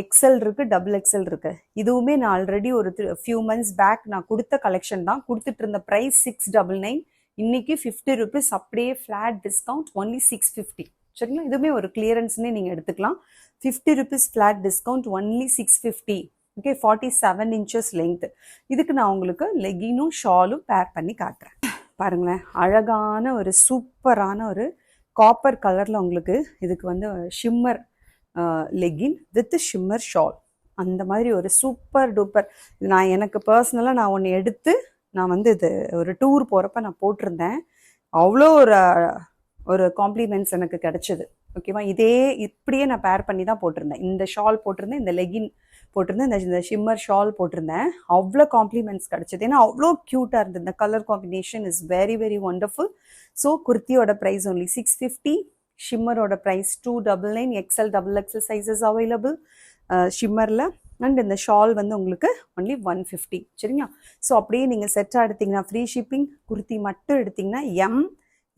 எக்ஸ்எல் இருக்குது, டபுள் எக்ஸ்எல் இருக்குது. இதுவுமே நான் ஆல்ரெடி ஒரு ஃபியூ மந்த்ஸ் பேக் நான் கொடுத்த கலெக்ஷன் தான். கொடுத்துட்டு இருந்த ப்ரைஸ் 699. இன்னைக்கு 50 rupees அப்படியே ஃப்ளாட் டிஸ்கவுண்ட், ஒன்லி 650. சரிங்களா, இதுவுமே ஒரு கிளியரன்ஸ்னே நீங்கள் எடுத்துக்கலாம். 50 rupees flat discount, only 650. Okay, 47 inches length. இதுக்கு நான் உங்களுக்கு லெகினும் ஷாலும் பேர் பண்ணி காட்டுறேன். பாருங்களேன், அழகான ஒரு சூப்பரான ஒரு காப்பர் கலரில் உங்களுக்கு இதுக்கு வந்து shimmer legging with shimmer shawl. அந்த மாதிரி ஒரு சூப்பர் டூப்பர். நான் எனக்கு பர்சனலாக நான் ஒன்று எடுத்து நான் வந்து இது ஒரு டூர் போகிறப்ப நான் போட்டிருந்தேன். அவ்வளோ ஒரு காம்ப்ளிமெண்ட்ஸ் எனக்கு கிடச்சிது. ஓகேவா, இதே இப்படியே நான் பேர் பண்ணி தான் போட்டிருந்தேன். இந்த ஷால் போட்டிருந்தேன், இந்த லெகின் போட்டிருந்தேன், இந்த ஷிம்மர் ஷால் போட்டிருந்தேன். அவ்வளோ காம்ப்ளிமெண்ட்ஸ் கிடச்சிது. ஏன்னா அவ்வளோ க்யூட்டாக இருந்தது. இந்த colour combination is very very wonderful. So குர்த்தியோட ப்ரைஸ் ஒன்லி 650. ஷிம்மரோட price 299. XL, double XL sizes available ஷிம்மரில். அண்ட் இந்த ஷால் வந்து உங்களுக்கு ஒன்லி 150. சரிங்களா. ஸோ அப்படியே நீங்கள் செட்டாக எடுத்திங்கன்னா ஃப்ரீ ஷிப்பிங். குர்த்தி மட்டும் எடுத்திங்கன்னா M,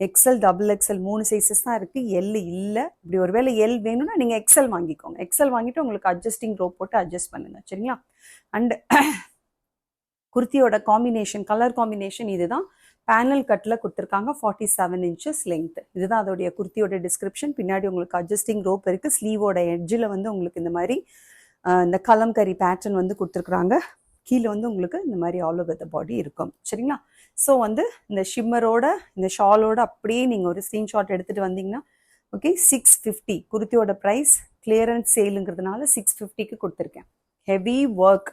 XL, double XL 3 sizes தான் இருக்குது. எல் இல்லை. இப்படி ஒரு வேளை எல் வேணும்னா நீங்கள் எக்ஸ்எல் வாங்கிக்கோங்க. எக்ஸ்எல் வாங்கிட்டு உங்களுக்கு அட்ஜஸ்டிங் ரோப் போட்டு அட்ஜஸ்ட் பண்ணுங்கள். சரிங்களா. அண்ட் குர்த்தியோட காம்பினேஷன், கலர் காம்பினேஷன் இதுதான். பேனல் கட்டில் கொடுத்துருக்காங்க. 47 inches லெங்க்த். இதுதான் அதோடைய குர்த்தியோட டிஸ்கிரிப்ஷன். பின்னாடி உங்களுக்கு அட்ஜஸ்டிங் ரோப் இருக்குது. ஸ்லீவோட எட்ஜில் வந்து உங்களுக்கு இந்த மாதிரி இந்த கலம்கரி பேட்டர்ன் வந்து கொடுத்துருக்குறாங்க. கீழே வந்து உங்களுக்கு இந்த மாதிரி ஆல் ஓவர் த பாடி இருக்கும். சரிங்களா. ஸோ வந்து இந்த ஷிம்மரோட இந்த ஷாலோட அப்படியே நீங்கள் ஒரு ஸ்க்ரீன்ஷாட் எடுத்துகிட்டு வந்தீங்கன்னா ஓகே 650. குர்த்தியோட ப்ரைஸ் கிளியரன்ஸ் சேலுங்கிறதுனால 650க்கு கொடுத்துருக்கேன். ஹெவி ஒர்க்,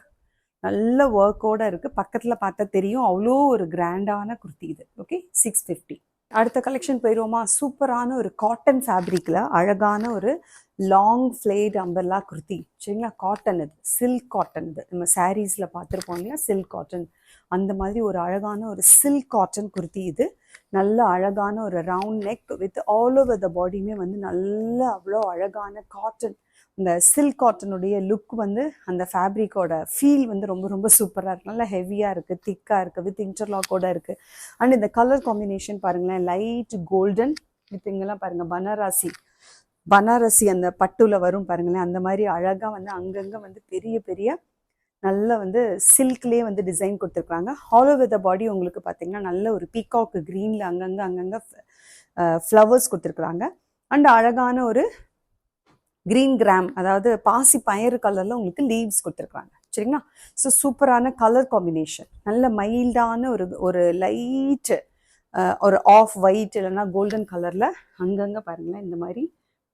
நல்ல ஒர்க்கோடு இருக்குது. பக்கத்தில் பார்த்தா தெரியும், அவ்வளோ ஒரு கிராண்டான குர்த்தி இது. ஓகே, 650. அடுத்த கலெக்ஷன் போயிடுவோமா. சூப்பரான ஒரு காட்டன் ஃபேப்ரிக்கில் அழகான ஒரு லாங் ஃப்ளேட் அம்பர்லா குர்த்தி. சரிங்களா, காட்டன் இது, சில்க் காட்டன் இது. நம்ம சாரீஸில் பார்த்துருப்போம் இல்லையா, சில்க் காட்டன். அந்த மாதிரி ஒரு அழகான ஒரு சில்க் காட்டன் குர்த்தி இது. நல்ல அழகான ஒரு round neck with all over the பாடியுமே வந்து நல்ல அவ்வளோ அழகான காட்டன். இந்த சில்க் காட்டனுடைய லுக் வந்து அந்த ஃபேப்ரிக்கோட ஃபீல் வந்து ரொம்ப ரொம்ப சூப்பராக இருக்குது. நல்லா ஹெவியாக இருக்குது, திக்காக இருக்குது, வித் இன்டர்லாக்கோட இருக்குது. அண்ட் இந்த கலர் காம்பினேஷன் பாருங்களேன், லைட் கோல்டன் வித் இங்கெல்லாம் பாருங்கள் பனாரசி அந்த பட்டுல வரும் பாருங்களேன். அந்த மாதிரி அழகாக வந்து அங்கங்கே வந்து பெரிய பெரிய நல்ல வந்து சில்க்லேயே வந்து டிசைன் கொடுத்துருக்குறாங்க. ஆல் ஓவர் த பாடி உங்களுக்கு பார்த்தீங்கன்னா நல்ல ஒரு பீகாக் க்ரீனில் அங்கங்கே ஃப்ளவர்ஸ் கொடுத்துருக்குறாங்க. அண்ட் அழகான ஒரு க்ரீன் கிராம், அதாவது பாசி பயறு கலரில் உங்களுக்கு லீவ்ஸ் கொடுத்துருக்குறாங்க. சரிங்களா. ஸோ சூப்பரான கலர் காம்பினேஷன். நல்ல மைல்டான ஒரு லைட்டு ஒரு ஆஃப் ஒயிட் இல்லைன்னா கோல்டன் கலரில் அங்கங்கே பாருங்களேன் இந்த மாதிரி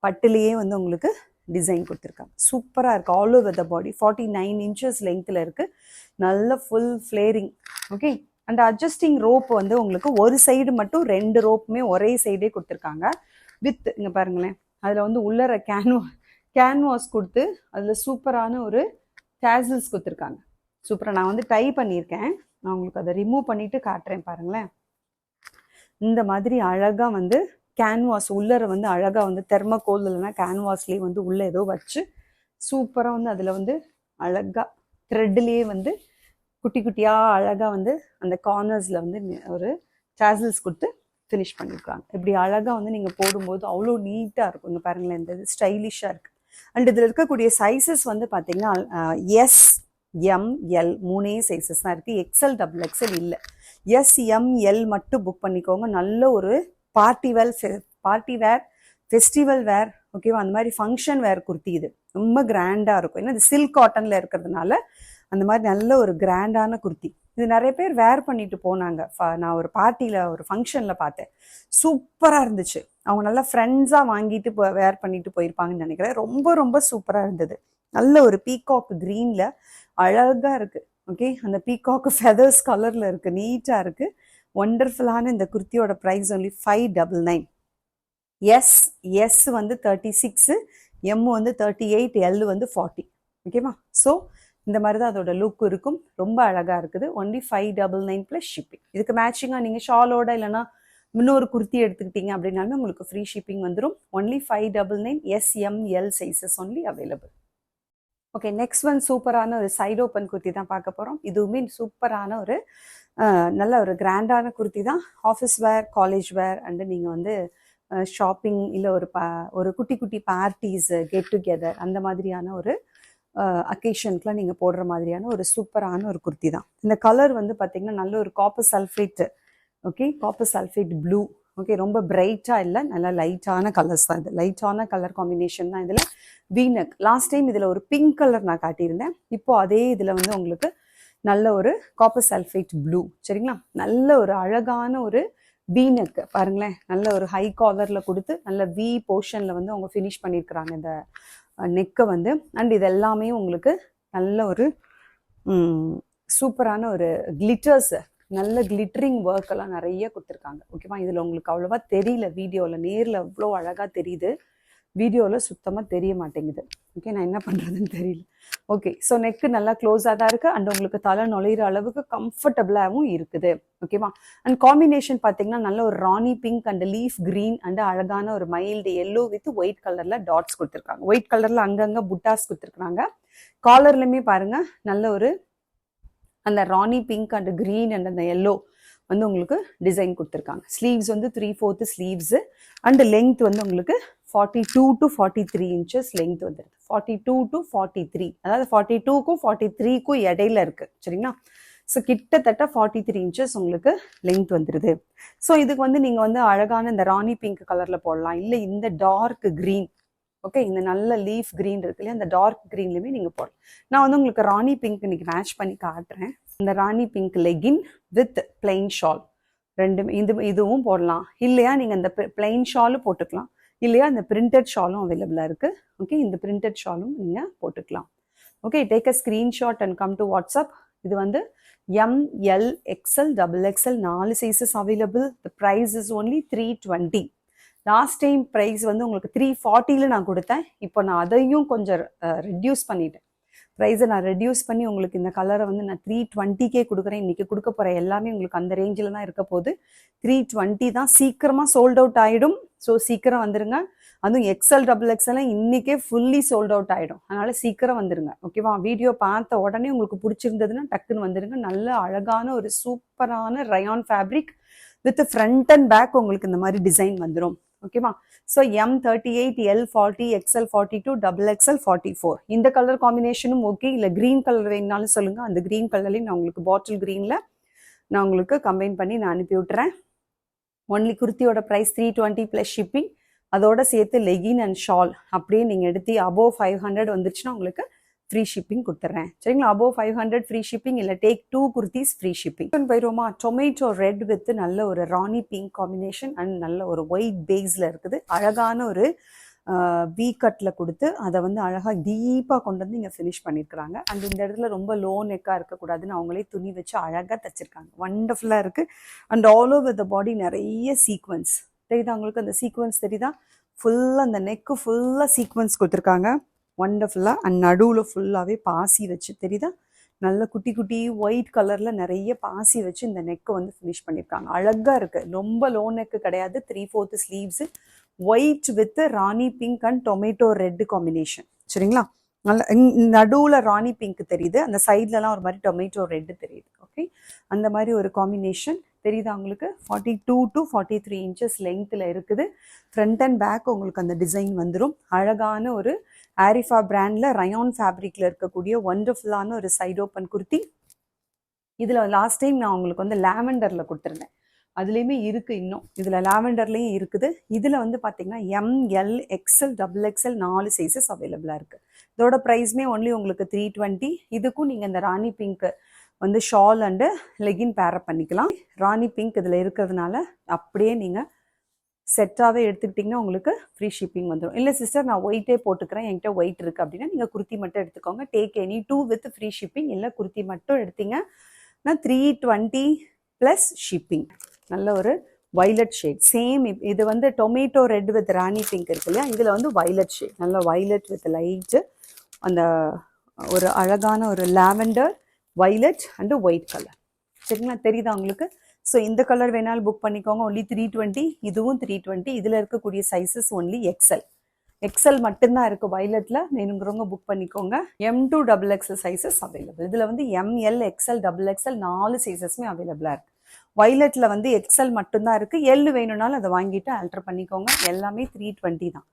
பட்டுலேயே வந்து உங்களுக்கு டிசைன் கொடுத்துருக்காங்க. சூப்பராக இருக்குது. All over the body 49 inches லெங்க்த்தில் இருக்குது. நல்ல full flaring. Okay, and adjusting rope வந்து உங்களுக்கு ஒரு சைடு மட்டும் 2 ரோப்புமே ஒரே சைடே கொடுத்துருக்காங்க. வித் இங்கே பாருங்களேன், அதில் வந்து உள்ளர கேன்வாஸ் கொடுத்து அதில் சூப்பரான ஒரு டேசல்ஸ் கொடுத்துருக்காங்க. சூப்பராக நான் வந்து டை பண்ணியிருக்கேன். நான் உங்களுக்கு அதை ரிமூவ் பண்ணிவிட்டு காட்டுறேன் பாருங்களேன். இந்த மாதிரி அழகாக வந்து கேன்வாஸ் உள்ளர வந்து அழகாக வந்து தெர்மோகோல் இல்லைன்னா கேன்வாஸ்லேயே வந்து உள்ளே ஏதோ வச்சு சூப்பராக வந்து அதில் வந்து அழகாக த்ரெட்லேயே வந்து குட்டி குட்டியாக அழகாக வந்து அந்த கார்னர்ஸில் வந்து ஒரு டேசல்ஸ் கொடுத்து ஃபினிஷ் பண்ணியிருக்காங்க. இப்படி அழகாக வந்து நீங்கள் போடும்போது அவ்வளோ நீட்டாக இருக்கும். இங்கே பாருங்களேன், இந்த இது ஸ்டைலிஷாக இருக்குது. அண்ட் இதில் இருக்கக்கூடிய சைஸஸ் வந்து பார்த்தீங்கன்னா எஸ் எம் எல் 3 சைஸஸ் தான் இருக்குது. எக்ஸ்எல் டபுள் எக்ஸ்எல் இல்லை. எஸ் எம் எல் மட்டும் புக் பண்ணிக்கோங்க. நல்ல ஒரு பார்ட்டி வேர் ஃபெஸ்டிவல் வேர் ஓகேவா, அந்த மாதிரி ஃபங்க்ஷன் வேர் குர்த்தி. இது ரொம்ப கிராண்டாக இருக்கும். ஏன்னா இது சில்க் காட்டனில் இருக்கிறதுனால அந்த மாதிரி நல்ல ஒரு கிராண்டான குர்த்தி. இது நிறைய பேர் வேர் பண்ணிட்டு போனாங்க. நான் ஒரு பார்ட்டியில் ஒரு ஃபங்க்ஷனில் பார்த்தேன். சூப்பராக இருந்துச்சு. அவங்க நல்லா ஃப்ரெண்ட்ஸாக வாங்கிட்டு வேர் பண்ணிட்டு போயிருப்பாங்கன்னு நினைக்கிறேன். ரொம்ப ரொம்ப சூப்பராக இருந்தது. நல்ல ஒரு பீகாக் க்ரீனில் அழகாக இருக்குது. ஓகே, அந்த பீகாக் ஃபெதர்ஸ் கலரில் இருக்குது. நீட்டாக இருக்குது. ஒண்டர்ஃபுல்லான இந்த குர்த்தியோட ப்ரைஸ் ஒன்லி 599. எஸ் வந்து 36, எம் வந்து 38, எல் வந்து 40. ஓகேவா? ஸோ இந்த மாதிரி தான் அதோட லுக் இருக்கும். ரொம்ப அழகாக இருக்குது. Only 599 plus shipping. இதுக்கு மேட்சிங்காக நீங்கள் ஷாலோட இல்லைனா இன்னொரு குர்த்தி எடுத்துக்கிட்டீங்க அப்படின்னாலுமே உங்களுக்கு ஃப்ரீ ஷிப்பிங் வந்துடும். Only 599. SML sizes only available. Okay, next one சூப்பரான ஒரு சைட் ஓப்பன் குர்த்தி தான் பார்க்க போகிறோம். இதுவுமே சூப்பரான ஒரு நல்ல ஒரு கிராண்டான குர்த்தி தான். Office wear, college where and நீங்கள் வந்து ஷாப்பிங் இல்லை ஒரு குட்டி குட்டி பார்ட்டிஸ், கெட் டுகெதர் அந்த மாதிரியான ஒரு அக்கேஷனுக்குலாம் நீங்கள் போடுற மாதிரியான ஒரு சூப்பரான ஒரு குர்த்தி தான். இந்த கலர் வந்து பார்த்தீங்கன்னா நல்ல ஒரு copper sulphate. Okay, copper sulphate blue. Okay, ரொம்ப பிரைட்டாக இல்லை, நல்லா லைட்டான கலர்ஸ் தான் இது. லைட்டான கலர் காம்பினேஷன் தான் இதில். வீனக் லாஸ்ட் டைம் இதில் ஒரு பிங்க் கலர் நான் காட்டியிருந்தேன். இப்போ அதே இதில் வந்து உங்களுக்கு நல்ல ஒரு காப்பர் சல்ஃபேட் ப்ளூ. சரிங்களா? நல்ல ஒரு அழகான ஒரு வீனக் பாருங்களேன். நல்ல ஒரு ஹை காலரில் கொடுத்து நல்ல வி போர்ஷனில் வந்து அவங்க ஃபினிஷ் பண்ணியிருக்கிறாங்க இந்த நெக்கை வந்து. அண்ட் இது எல்லாமே உங்களுக்கு நல்ல ஒரு சூப்பரான ஒரு கிளிட்டர்ஸ், நல்ல கிளிட்டரிங் ஒர்க் எல்லாம் நிறைய கொடுத்துருக்காங்க. ஓகேவா? இதில் உங்களுக்கு அவ்வளோவா தெரியல வீடியோவில். நேரில் அவ்வளோ அழகாக தெரியுது, வீடியோவில் சுத்தமாக தெரிய மாட்டேங்குது. ஓகே, நான் என்ன பண்ணுறதுன்னு தெரியல. ஓகே, ஸோ நெக்கு நல்லா க்ளோஸாக தான் இருக்குது. அண்ட் உங்களுக்கு தலை நுழையிற அளவுக்கு கம்ஃபர்டபுளாகவும் இருக்குது. ஓகேவா? அண்ட் காம்பினேஷன் பார்த்தீங்கன்னா நல்ல ஒரு rani pink and leaf green and அழகான ஒரு மைல்டு எல்லோ வித் ஒயிட் கலரில் டாட்ஸ் கொடுத்துருக்காங்க. ஒயிட் கலரில் அங்கங்கே புட்டாஸ் கொடுத்துருக்காங்க. காலர்லையுமே பாருங்கள் நல்ல ஒரு அந்த rani pink and green and அந்த எல்லோ வந்து உங்களுக்கு டிசைன் கொடுத்துருக்காங்க. ஸ்லீவ்ஸ் வந்து 3/4 ஸ்லீவ்ஸு அண்ட் லென்த் வந்து உங்களுக்கு 42 to 43 இன்ச்சஸ் லென்த் வந்துடுது. 42 to 43, அதாவது 42க்கும் 43க்கும் இடையில இருக்குது. சரிங்களா? ஸோ கிட்டத்தட்ட 43 இன்ச்சஸ் உங்களுக்கு லென்த் வந்துடுது. ஸோ இதுக்கு வந்து நீங்கள் வந்து அழகான இந்த ராணி பிங்க் கலரில் போடலாம், இல்லை இந்த டார்க் க்ரீன். ஓகே, இந்த நல்ல லீஃப் க்ரீன் இருக்கு இல்லையா, அந்த டார்க் க்ரீன்லையுமே நீங்கள் போடலாம். நான் வந்து உங்களுக்கு ராணி பிங்க் இன்னைக்கு மேட்ச் பண்ணி காட்டுறேன். இந்த rani pink legging with plain shawl ரெண்டுமே இதுவும் போடலாம். இல்லையா நீங்கள் இந்த பிளெயின் ஷாலும் போட்டுக்கலாம், இல்லையா இந்த பிரிண்டட் ஷாலும் அவைலபிளாக இருக்குது. ஓகே, இந்த பிரிண்டட் ஷாலும் நீங்கள் போட்டுக்கலாம். Okay, take a screenshot and come to WhatsApp. இது வந்து M L XL double XL 4 sizes available. The price is only 320. Last time price வந்து உங்களுக்கு 340 நான் கொடுத்தேன். இப்போ நான் அதையும் கொஞ்சம் ரெடியூஸ் பண்ணிட்டேன். ப்ரைஸை நான் ரெடியூஸ் பண்ணி உங்களுக்கு இந்த கலரை வந்து நான் 320 கொடுக்குறேன். இன்றைக்கி கொடுக்க போகிற எல்லாமே உங்களுக்கு அந்த ரேஞ்சில் தான் இருக்க போகுது. 320 தான். சீக்கிரமாக சோல்ட் அவுட் ஆகிடும். ஸோ சீக்கிரம் வந்துருங்க. அதுவும் எக்ஸ்எல் டபுள் எக்ஸ்எல்லாம் இன்றைக்கே ஃபுல்லி சோல்ட் அவுட் ஆகிடும். அதனால் சீக்கிரம் வந்துருங்க. ஓகேவா? வீடியோ பார்த்த உடனே உங்களுக்கு பிடிச்சிருந்ததுன்னா டக்குன்னு வந்துடுங்க. நல்ல அழகான ஒரு சூப்பரான rayon fabric with front and back உங்களுக்கு இந்த மாதிரி டிசைன் வந்துடும். ஓகேவா? So M38, L40, XL42, XXL 44 இந்த கலர் காம்பினேஷனும் ஓகே. இல்லை க்ரீன் கலர் வேணுனாலும் சொல்லுங்கள். அந்த க்ரீன் கலர்லேயும் நான் உங்களுக்கு பாட்டில் க்ரீனில் நான் உங்களுக்கு கம்பைன் பண்ணி நான் அனுப்பி விட்டுறேன். ஒன்லி குர்த்தியோட ப்ரைஸ் 320 ப்ளஸ் ஷிப்பிங். அதோட சேர்த்து லெகின் அண்ட் ஷால் அப்படியே நீங்கள் எடுத்து அபோவ் 500 வந்துருச்சுன்னா உங்களுக்கு ஃப்ரீ ஷிப்பிங் கொடுத்துட்றேன். சரிங்களா? அபோவ் 500 ஃப்ரீ ஷிப்பிங், இல்லை டேக் 2 குர்த்திஸ் ஃப்ரீ ஷிப்பிங். போயிடுவோமா? டொமேட்டோ ரெட் வித் நல்ல ஒரு ராணி பிங்க் காம்பினேஷன் அண்ட் நல்ல ஒரு ஒயிட் பேஸில் இருக்குது. அழகான ஒரு வி கட்டில் கொடுத்து அதை வந்து அழகாக டீப்பாக கொண்டு வந்து இங்கே ஃபினிஷ் பண்ணியிருக்கிறாங்க. அண்ட் இந்த இடத்துல ரொம்ப லோ நெக்காக இருக்கக்கூடாதுன்னு அவங்களே துணி வச்சு அழகாக தச்சிருக்காங்க. வண்டர்ஃபுல்லாக இருக்குது. அண்ட் ஆல் ஓவர் த பாடி நிறைய சீக்வன்ஸ் தெரியுதா உங்களுக்கு? அந்த சீக்வன்ஸ் தெரியுதா? ஃபுல்லாக அந்த நெக்கு ஃபுல்லாக சீக்வன்ஸ் கொடுத்துருக்காங்க. ஒண்டர்ஃபுல்லாக. அண்ட் நடுவில் ஃபுல்லாகவே பாசி வச்சு தெரியுதா? நல்ல குட்டி குட்டி ஒயிட் கலரில் நிறைய பாசி வச்சு இந்த நெக்கை வந்து ஃபினிஷ் பண்ணியிருக்காங்க. அழகாக இருக்குது. ரொம்ப லோ நெக்கு கிடையாது. 3/4 sleeves, white with Rani pink and tomato red combination. சரிங்களா? நல்ல நடுவில் ராணி பிங்க் தெரியுது, அந்த சைட்லலாம் ஒரு மாதிரி டொமேட்டோ ரெட்டு தெரியுது. ஓகே, அந்த மாதிரி ஒரு காம்பினேஷன் தெரியுதா உங்களுக்கு? 42 to 43 இன்ச்சஸ் லென்த்தில் இருக்குது. ஃப்ரண்ட் அண்ட் பேக் உங்களுக்கு அந்த டிசைன் வந்துடும். அழகான ஒரு ஆரிஃபா பிராண்டில் ரயான் ஃபேப்ரிக்கில் இருக்கக்கூடிய ஒண்டர்ஃபுல்லான ஒரு சைட் ஓப்பன் குர்த்தி. இதில் லாஸ்ட் டைம் நான் உங்களுக்கு வந்து லாவெண்டரில் கொடுத்துருந்தேன். அதுலேயுமே இருக்குது, இன்னும் இதில் லாவெண்டர்லேயும் இருக்குது. இதில் வந்து பார்த்தீங்கன்னா ML XL XXL 4 சைஸஸ் அவைலபிளாக இருக்குது. இதோட ப்ரைஸ்மே ஒன்லி உங்களுக்கு 320. இதுக்கும் நீங்கள் இந்த ராணி பிங்க் வந்து ஷால் அண்டு லெகின் பேரப் பண்ணிக்கலாம். ராணி பிங்க் இதில் இருக்கிறதுனால அப்படியே நீங்கள் செட்டாகவே எடுத்துக்கிட்டிங்கன்னா உங்களுக்கு ஃப்ரீ ஷிப்பிங் வந்துடும். இல்லை சிஸ்டர் நான் ஒயிட்டே போட்டுக்கிறேன், என்கிட்ட ஒயிட் இருக்குது அப்படின்னா நீங்கள் குர்த்தி மட்டும் எடுத்துக்கோங்க. Take any 2 with free shipping. இல்லை குர்த்தி மட்டும் எடுத்தீங்கன்னா 320 ப்ளஸ் ஷிப்பிங். நல்ல ஒரு வைலட் ஷேட் சேம். இது வந்து tomato red with Rani pink இருக்கு இல்லையா, இதில் வந்து வைலட் ஷேட், நல்ல வைலட் வித் லைட்டு அந்த ஒரு அழகான ஒரு lavender violet and white colour. சரிங்களா, தெரியுதா உங்களுக்கு? ஸோ இந்த கலர் வேணாலும் புக் பண்ணிக்கோங்க. ஒன்லி 320. இதுவும் 320. இதில் இருக்கக்கூடிய சைஸஸ் ஒன்லி எக்ஸல் மட்டும்தான் இருக்குது வைலட்டில். வேணுங்கிறவங்க புக் பண்ணிக்கோங்க. M2 XXL sizes available. இதில் வந்து ML XL XXL 4 சைஸஸ்மே அவைலபிளாக இருக்குது. வைலட்டில் வந்து எக்ஸல் மட்டும்தான் இருக்குது. எல் வேணும்னாலும் அதை வாங்கிட்டு ஆல்டர் பண்ணிக்கோங்க. எல்லாமே 320 தான்.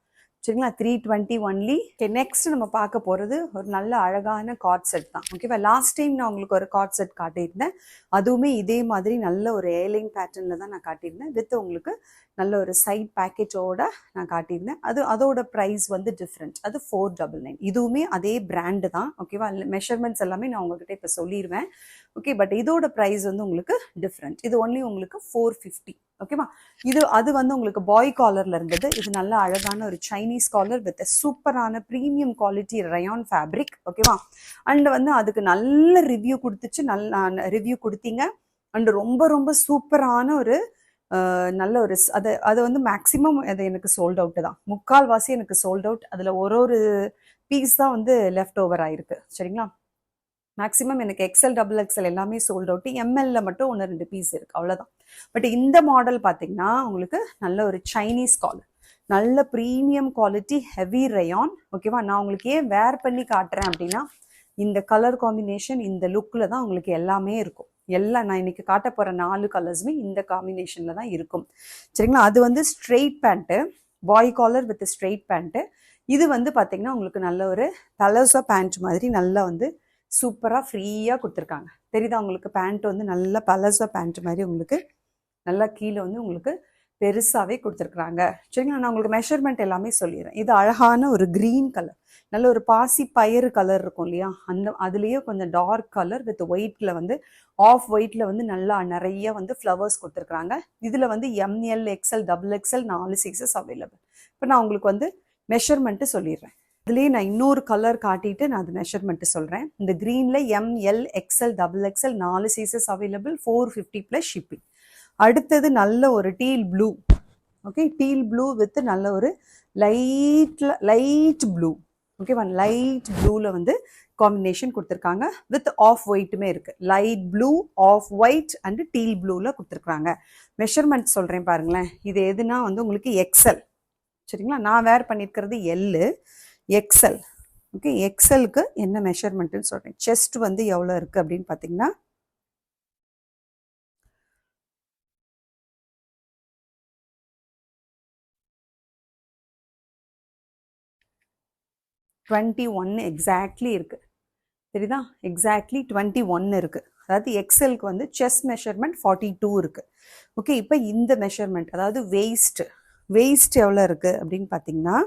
சரிங்களா, 320 ஒன்லி. நெக்ஸ்ட் நம்ம பார்க்க போகிறது ஒரு நல்ல அழகான கார்ட் செட் தான். ஓகேவா, லாஸ்ட் டைம் நான் உங்களுக்கு ஒரு கார்ட் செட் காட்டியிருந்தேன். அதுவுமே இதே மாதிரி நல்ல ஒரு ஏர்லைன் பேட்டர்னில் தான் நான் காட்டியிருந்தேன். வித் உங்களுக்கு நல்ல ஒரு சைட் பேக்கேஜோட நான் காட்டியிருந்தேன். அதோட ப்ரைஸ் வந்து டிஃப்ரெண்ட். அது 499. இதுவுமே அதே பிராண்டு தான். ஓகேவா, மெஷர்மெண்ட்ஸ் எல்லாமே நான் உங்ககிட்ட இப்போ சொல்லிடுவேன். ஓகே, பட் இதோட ப்ரைஸ் வந்து உங்களுக்கு டிஃப்ரெண்ட். இது ஒன்லி உங்களுக்கு 450. ஓகேவா, அது வந்து உங்களுக்கு பாய் காலர்ல இருந்தது. இது நல்ல அழகான ஒரு சைனீஸ் காலர் வித் சூப்பரான ப்ரீமியம் குவாலிட்டி ரயான் ஃபேப்ரிக். ஓகேவா, அண்ட் வந்து அதுக்கு நல்ல ரிவ்யூ கொடுத்துச்சு, நல்ல ரிவ்யூ கொடுத்தீங்க. அண்ட் ரொம்ப ரொம்ப சூப்பரான ஒரு நல்ல ஒரு அது வந்து மேக்ஸிமம் அது எனக்கு சோல்ட் அவுட்டு தான். முக்கால்வாசி எனக்கு சோல்ட் அவுட். அதில் ஒரு பீஸ் தான் வந்து லெஃப்ட் ஓவர் ஆயிருக்கு. சரிங்களா, மேக்ஸிமம் எனக்கு எக்ஸல் XXL எல்லாமே சோல்ட் அவுட். MLல மட்டும் 1-2 பீஸ் இருக்குது, அவ்வளோதான். பட் இந்த மாடல் பார்த்தீங்கன்னா உங்களுக்கு நல்ல ஒரு சைனீஸ் காலர், நல்ல ப்ரீமியம் குவாலிட்டி ஹெவி ரயான். ஓகேவா, நான் உங்களுக்கு ஏன் வேர் பண்ணி காட்டுறேன் அப்படின்னா இந்த கலர் காம்பினேஷன் இந்த லுக்கில் தான் உங்களுக்கு எல்லாமே இருக்கும். எல்லாம் நான் இன்னைக்கு காட்ட போகிற 4 கலர்ஸுமே இந்த காம்பினேஷனில் தான் இருக்கும். சரிங்களா, அது வந்து straight pant, boy collar with straight pant. இது வந்து பார்த்தீங்கன்னா உங்களுக்கு நல்ல ஒரு பலோசா பேண்ட் மாதிரி நல்லா வந்து சூப்பராக ஃப்ரீயாக கொடுத்துருக்காங்க. தெரியுதா உங்களுக்கு? பேண்ட் வந்து நல்ல பலோசா பேண்ட் மாதிரி உங்களுக்கு நல்லா கீழே வந்து உங்களுக்கு பெருசாகவே கொடுத்துருக்குறாங்க. சரிங்களா, நான் உங்களுக்கு மெஷர்மெண்ட் எல்லாமே சொல்லிடுறேன். இது அழகான ஒரு க்ரீன் கலர், நல்ல ஒரு பாசி பயிறு கலர் இருக்கும் இல்லையா, அதுலேயே கொஞ்சம் டார்க் கலர் வித் ஒயிட்டில் வந்து ஆஃப் ஒயிட்டில் வந்து நல்லா நிறைய வந்து ஃப்ளவர்ஸ் கொடுத்துருக்குறாங்க. இதில் வந்து ML XL XXL 4 sizes available. இப்போ நான் உங்களுக்கு வந்து மெஷர்மெண்ட்டு சொல்லிடுறேன். இதுலேயே நான் இன்னொரு கலர் காட்டிட்டு நான் அது மெஷர்மெண்ட்டு சொல்கிறேன். இந்த க்ரீனில் ML XL XXL 4 sizes available, 450 plus shipping. அடுத்தது நல்ல ஒரு deal blue. Okay, deal blue with நல்ல ஒரு லைட் ப்ளூ. ஓகேவா, லைட் ப்ளூவில் வந்து காம்பினேஷன் கொடுத்துருக்காங்க. வித் ஆஃப் ஒயிட்டுமே இருக்குது. Light blue, off white and teal ப்ளூவில் கொடுத்துருக்காங்க. மெஷர்மெண்ட் சொல்கிறேன் பாருங்களேன். இது எதுனா வந்து உங்களுக்கு XL. சரிங்களா, நான் வேர் பண்ணியிருக்கிறது XL. ஓகே, XLக்கு என்ன மெஷர்மெண்ட்டுன்னு சொல்கிறேன். செஸ்ட் வந்து எவ்வளோ இருக்குது அப்படின்னு பார்த்தீங்கன்னா 21 எக்ஸாக்ட்லி இருக்குது. சரிதா, எக்ஸாக்ட்லி 21 இருக்குது. அதாவது எக்ஸலுக்கு வந்து செஸ்ட் மெஷர்மெண்ட் 42 இருக்குது. ஓகே, இப்போ இந்த மெஷர்மெண்ட் அதாவது வெயிஸ்ட் எவ்வளோ இருக்குது அப்படின்னு பார்த்தீங்கன்னா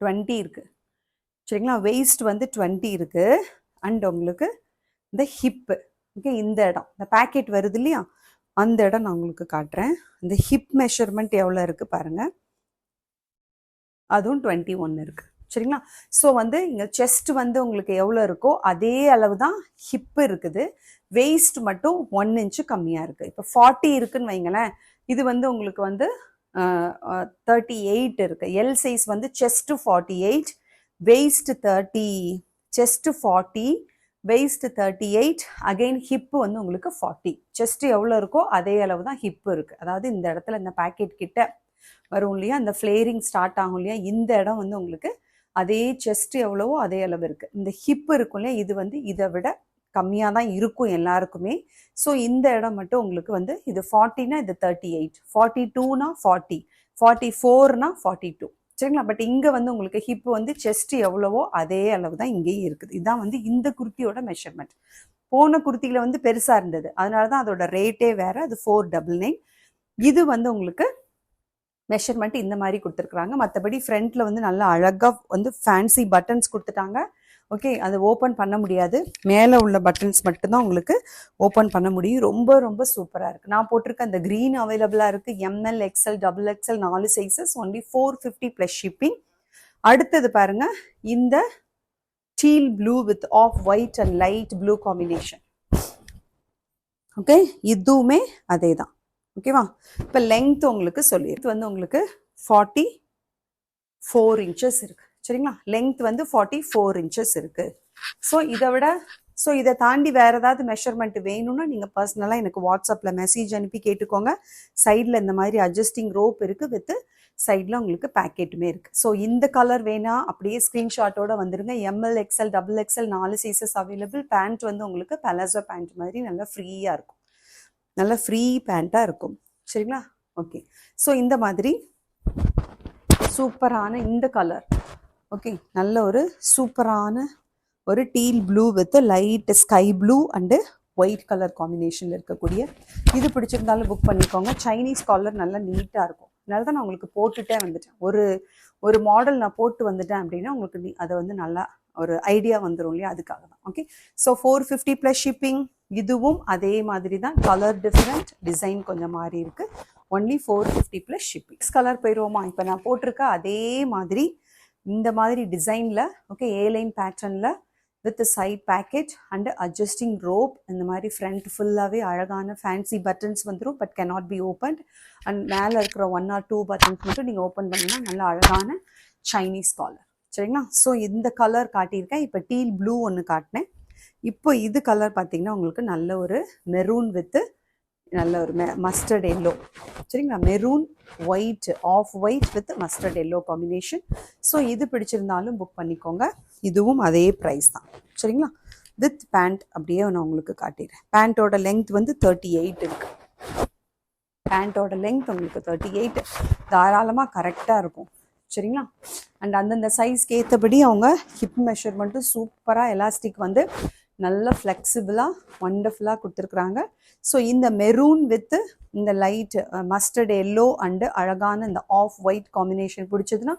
20 இருக்குது. சரிங்களா, வெயிஸ்ட் வந்து 20 இருக்குது. அண்ட் உங்களுக்கு இந்த ஹிப்பு, ஓகே, இந்த இடம் இந்த பேக்கெட் வருது இல்லையா, அந்த இடம் நான் உங்களுக்கு காட்டுறேன். இந்த ஹிப் மெஷர்மெண்ட் எவ்வளோ இருக்குது பாருங்கள், அதுவும் 21 இருக்குது. சரிங்களா, ஸோ வந்து இங்கே செஸ்ட் வந்து உங்களுக்கு எவ்வளோ இருக்கோ அதே அளவு தான் ஹிப்பு இருக்குது. வெயிஸ்ட் மட்டும் 1 இன்ச்சு கம்மியாக இருக்குது. இப்போ 40 இருக்குன்னு வைங்களேன், இது வந்து உங்களுக்கு வந்து 38 இருக்குது. எல் சைஸ் வந்து chest 48, waist 30, chest 40, waist 38, again hip வந்து உங்களுக்கு 40. செஸ்ட் எவ்வளோ இருக்கோ அதே அளவு தான் ஹிப்பு இருக்குது. அதாவது இந்த இடத்துல இந்த பேக்கெட் கிட்ட வரும் இல்லையா, இந்த ஃப்ளேரிங் ஸ்டார்ட் ஆகும் இல்லையா, இந்த இடம் வந்து உங்களுக்கு அதே செஸ்ட் எவ்வளவோ அதே அளவு இருக்குது. இந்த ஹிப்பு இருக்கும் இல்லையா, இது வந்து இதை விட கம்மியாக தான் இருக்கும் எல்லாருக்குமே. ஸோ இந்த இடம் மட்டும் உங்களுக்கு வந்து இது 40னா இது 38, 42னா 40, 44னா 42. சரிங்களா? பட் இங்கே வந்து உங்களுக்கு ஹிப் வந்து செஸ்ட் எவ்வளவோ அதே அளவு தான் இங்கேயும் இருக்குது. இதுதான் வந்து இந்த குர்த்தியோட மெஷர்மெண்ட். போன குர்த்தியில் வந்து பெருசாக இருந்தது, அதனால தான் அதோட ரேட்டே வேறு. அது 499. இது வந்து உங்களுக்கு மெஷர்மெண்ட் இந்த மாதிரி கொடுத்துருக்குறாங்க. மற்றபடி ஃப்ரண்ட்டில் வந்து நல்லா அழகாக வந்து ஃபேன்சி பட்டன்ஸ் கொடுத்துட்டாங்க. ஓகே, அதை ஓப்பன் பண்ண முடியாது, மேலே உள்ள பட்டன்ஸ் மட்டும்தான் உங்களுக்கு ஓப்பன் பண்ண முடியும். ரொம்ப ரொம்ப சூப்பராக இருக்குது. நான் போட்டிருக்க அந்த க்ரீன் அவைலபிளாக இருக்குது. ML, XL, XXL 4 sizes, only 450 plus shipping. அடுத்தது பாருங்க, இந்த teal blue with off white and light blue combination. Okay, இதுவுமே அதே தான். ஓகேவா? இப்போ லெங்த் உங்களுக்கு சொல்லிடுது வந்து உங்களுக்கு 44 இன்ச்சஸ் இருக்கு. சரிங்களா? லெங்த் வந்து 44 இன்ச்சஸ் இருக்கு. ஸோ இதை தாண்டி வேற ஏதாவது மெஷர்மெண்ட் வேணும்னா நீங்க பர்சனலா எனக்கு வாட்ஸ்அப்ல மெசேஜ் அனுப்பி கேட்டுக்கோங்க. சைட்ல இந்த மாதிரி அட்ஜஸ்டிங் ரோப் இருக்கு, வித் சைட்ல உங்களுக்கு பேக்கெட்டுமே இருக்கு. ஸோ இந்த கலர் வேணா அப்படியே ஸ்கிரீன்ஷாட்டோட வந்துருங்க. ML, XL, XXL 4 sizes available. Pant வந்து உங்களுக்கு பலாசோ பேண்ட் மாதிரி நல்லா ஃப்ரீயா இருக்கும், நல்லா ஃப்ரீ பேண்ட்டாக இருக்கும். சரிங்களா? ஓகே, ஸோ இந்த மாதிரி சூப்பரான இந்த கலர். ஓகே, நல்ல ஒரு சூப்பரான ஒரு deal blue with light sky blue and white colour காம்பினேஷனில் இருக்கக்கூடிய இது பிடிச்சிருந்தாலும் புக் பண்ணிக்கோங்க. சைனீஸ் காலர் நல்லா நீட்டாக இருக்கும். அதனால தான் நான் உங்களுக்கு போட்டுட்டே வந்துட்டேன். ஒரு மாடல் நான் போட்டு வந்துட்டேன் அப்படின்னா உங்களுக்கு அதை வந்து நல்லா ஒரு ஐடியா வந்துடும் இல்லையா, அதுக்காக தான். Okay, so 450 plus shipping. இதுவும் அதே மாதிரி தான், கலர் டிஃப்ரெண்ட், டிசைன் கொஞ்சம் மாறி இருக்கு. Only 450 plus shipping. கலர் போயிடுவோமா? இப்போ நான் போட்டிருக்க அதே மாதிரி இந்த மாதிரி டிசைனில், ஓகே, ஏலைன் பேட்டர்னில் with side pocket and adjusting rope. இந்த மாதிரி ஃப்ரண்ட் ஃபுல்லாகவே அழகான ஃபேன்சி பட்டன்ஸ் வந்துடும், but cannot be open. And மேலே இருக்கிற 1 or 2 பட்டன்ஸ் மட்டும் நீங்கள் ஓப்பன் பண்ணிங்கன்னா நல்லா அழகான சைனீஸ் காலர். சரிங்களா? ஸோ இந்த கலர் காட்டியிருக்கேன். இப்போ டீல் ப்ளூ ஒன்று காட்டினேன். இப்போ இது கலர் பார்த்தீங்கன்னா உங்களுக்கு நல்ல ஒரு மெரூன் வித்து நல்ல ஒரு மஸ்டர்ட் எல்லோ. சரிங்களா? Maroon white, off white with mustard yellow combination. So இது பிடிச்சிருந்தாலும் புக் பண்ணிக்கோங்க. இதுவும் அதே ப்ரைஸ் தான். சரிங்களா? வித் பேண்ட் அப்படியே நான் உங்களுக்கு காட்டிடுறேன். பேண்ட்டோட லெங்த் வந்து 38 இருக்கு. பேண்ட்டோட லெங்த் உங்களுக்கு 38 தாராளமாக கரெக்டாக இருக்கும். சரிங்களா? அண்ட் அந்தந்த சைஸ்க்கு ஏற்றபடி அவங்க ஹிப் மெஷர்மெண்ட்டும் சூப்பராக எலாஸ்டிக் வந்து நல்ல ஃப்ளெக்சிபிளாக ஒண்டர்ஃபுல்லாக கொடுத்துருக்குறாங்க. ஸோ இந்த மெரூன் வித்து இந்த லைட் மஸ்டர்ட் எல்லோ அண்டு அழகான இந்த ஆஃப் ஒயிட் காம்பினேஷன் பிடிச்சதுன்னா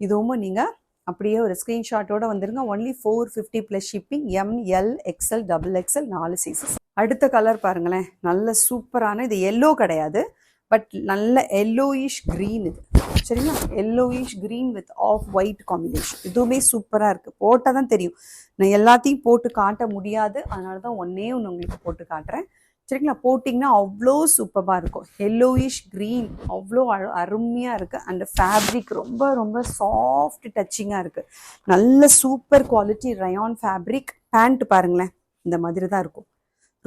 இதுவும் நீங்கள் அப்படியே ஒரு ஸ்க்ரீன்ஷாட்டோட வந்துருங்க. Only 450 plus shipping. ML, XL, XXL 4 sizes. அடுத்த கலர் பாருங்களேன், நல்ல சூப்பரான, இது எல்லோ கிடையாது, பட் நல்ல எல்லோயிஷ் க்ரீன். இது சரிங்களா? Yellowish green with off white combination. இதுவுமே சூப்பராக இருக்குது. போட்டால் தான் தெரியும், நான் எல்லாத்தையும் போட்டு காட்ட முடியாது, அதனால தான் ஒன்றே ஒன்று உங்களுக்கு போட்டு காட்டுறேன். சரிங்களா? போட்டிங்கன்னா அவ்வளோ சூப்பராக இருக்கும். எல்லோயிஷ் க்ரீன் அவ்வளோ அருமையாக இருக்குது. அண்ட் ஃபேப்ரிக் ரொம்ப ரொம்ப சாஃப்ட் டச்சிங்காக இருக்குது. நல்ல super quality rayon fabric. Pant பாருங்களேன், இந்த மாதிரி தான் இருக்கும்.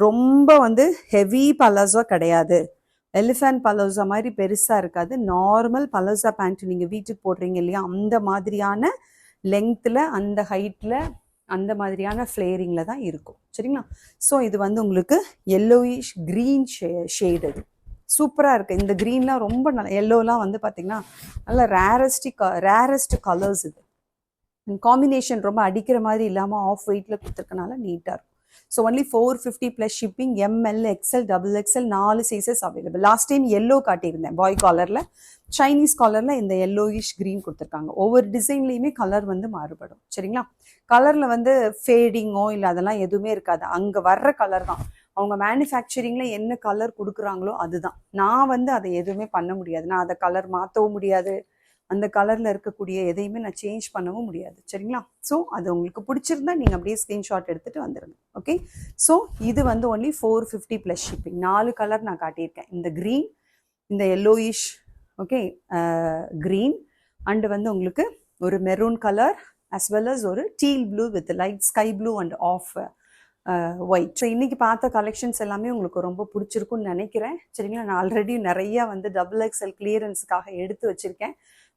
ரொம்ப வந்து ஹெவி பலாசோ கிடையாது, எலிஃபண்ட் பலோசா மாதிரி பெருசாக இருக்காது. நார்மல் பலோசா பேண்ட் நீங்கள் வீட்டுக்கு போடுறீங்க இல்லையா, அந்த மாதிரியான லெங்த்தில், அந்த ஹைட்டில், அந்த மாதிரியான ஃப்ளேரிங்கில் தான் இருக்கும். சரிங்களா? ஸோ இது வந்து உங்களுக்கு எல்லோயிஷ் க்ரீன் ஷேடு. இது சூப்பராக இருக்குது. இந்த க்ரீன்லாம் ரொம்ப நல்ல, எல்லோலாம் வந்து பார்த்திங்கன்னா நல்ல ரேரஸ்ட் கலர்ஸ். இது காம்பினேஷன் ரொம்ப அடிக்கிற மாதிரி இல்லாமல் ஆஃப் ஒயிட்டில் கொடுத்துருக்கனால நீட்டாக இருக்கும். So only 450 plus shipping. ML, XL, XXL 4 sizes available. Last time yellow காட்டியிருந்தேன் பாய் காலரில். சைனீஸ் காலரில் இந்த எல்லோயிஷ் க்ரீன் கொடுத்துருக்காங்க. ஒவ்வொரு டிசைன்லேயுமே கலர் வந்து மாறுபடும். சரிங்களா? கலரில் வந்து ஃபேடிங்கோ இல்லை அதெல்லாம் எதுவுமே இருக்காது, அங்கே வர்ற கலர் தான். அவங்க மேனுஃபேக்சரிங்கில் என்ன கலர் கொடுக்குறாங்களோ அதுதான். நான் வந்து அதை எதுவுமே பண்ண முடியாது, நான் அதை கலர் மாற்றவும் முடியாது, அந்த கலரில் இருக்கக்கூடிய எதையுமே நான் சேஞ்ச் பண்ணவும் முடியாது. சரிங்களா? ஸோ அது உங்களுக்கு பிடிச்சிருந்தா நீங்கள் அப்படியே ஸ்க்ரீன்ஷாட் எடுத்துகிட்டு வந்துடுங்க. ஓகே, ஸோ இது வந்து ஒன்லி 450 ப்ளஸ் ஷிப்பிங். 4 கலர் நான் காட்டியிருக்கேன். இந்த க்ரீன், இந்த எல்லோயிஷ், ஓகே, க்ரீன், அண்டு வந்து உங்களுக்கு ஒரு maroon colour, as well as ஒரு deal blue with light sky blue and half white. So இன்றைக்கி பார்த்த கலெக்ஷன்ஸ் எல்லாமே உங்களுக்கு ரொம்ப பிடிச்சிருக்குன்னு நினைக்கிறேன். சரிங்களா? நான் ஆல்ரெடி நிறையா வந்து XXL கிளியரன்ஸுக்காக எடுத்து வச்சுருக்கேன்.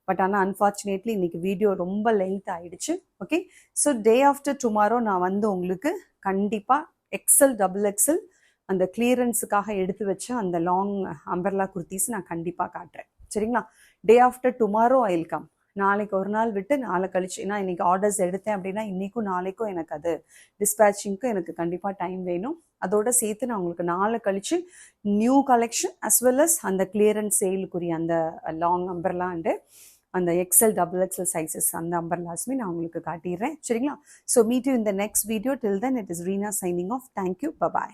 பட் ஆனால் அன்ஃபார்ச்சுனேட்லி இன்றைக்கி வீடியோ ரொம்ப லென்த் ஆகிடுச்சு. Okay, so day after tomorrow நான் வந்து உங்களுக்கு கண்டிப்பாக எக்ஸல் டபுள் எக்ஸல் அந்த கிளியரன்ஸுக்காக எடுத்து வச்ச அந்த லாங் அம்பர்லா குர்த்திஸ் நான் கண்டிப்பாக காட்டுறேன். சரிங்களா? Day after tomorrow I will come. நாளைக்கு ஒரு நாள் விட்டு நாளை கழிச்சு, ஏன்னா இன்னைக்கு ஆர்டர்ஸ் எடுத்தேன் அப்படின்னா இன்னைக்கும் நாளைக்கும் எனக்கு அது டிஸ்பேச்சிங்க்கு எனக்கு கண்டிப்பாக டைம் வேணும். அதோட சேர்த்து நான் உங்களுக்கு நாளை கழிச்சு new collection as well as அந்த கிளியரன்ஸ் சேலுக்குரிய அந்த லாங் அம்பர்லா அண்டு அந்த எக்ஸல் டபுள் எக்ஸல் சைஸஸ் அந்த அம்பர்லாஸுமே நான் உங்களுக்கு காட்டிடுறேன். சரிங்களா? So meet you in the next video. Till then it is Reena signing off. Thank you. Bye bye.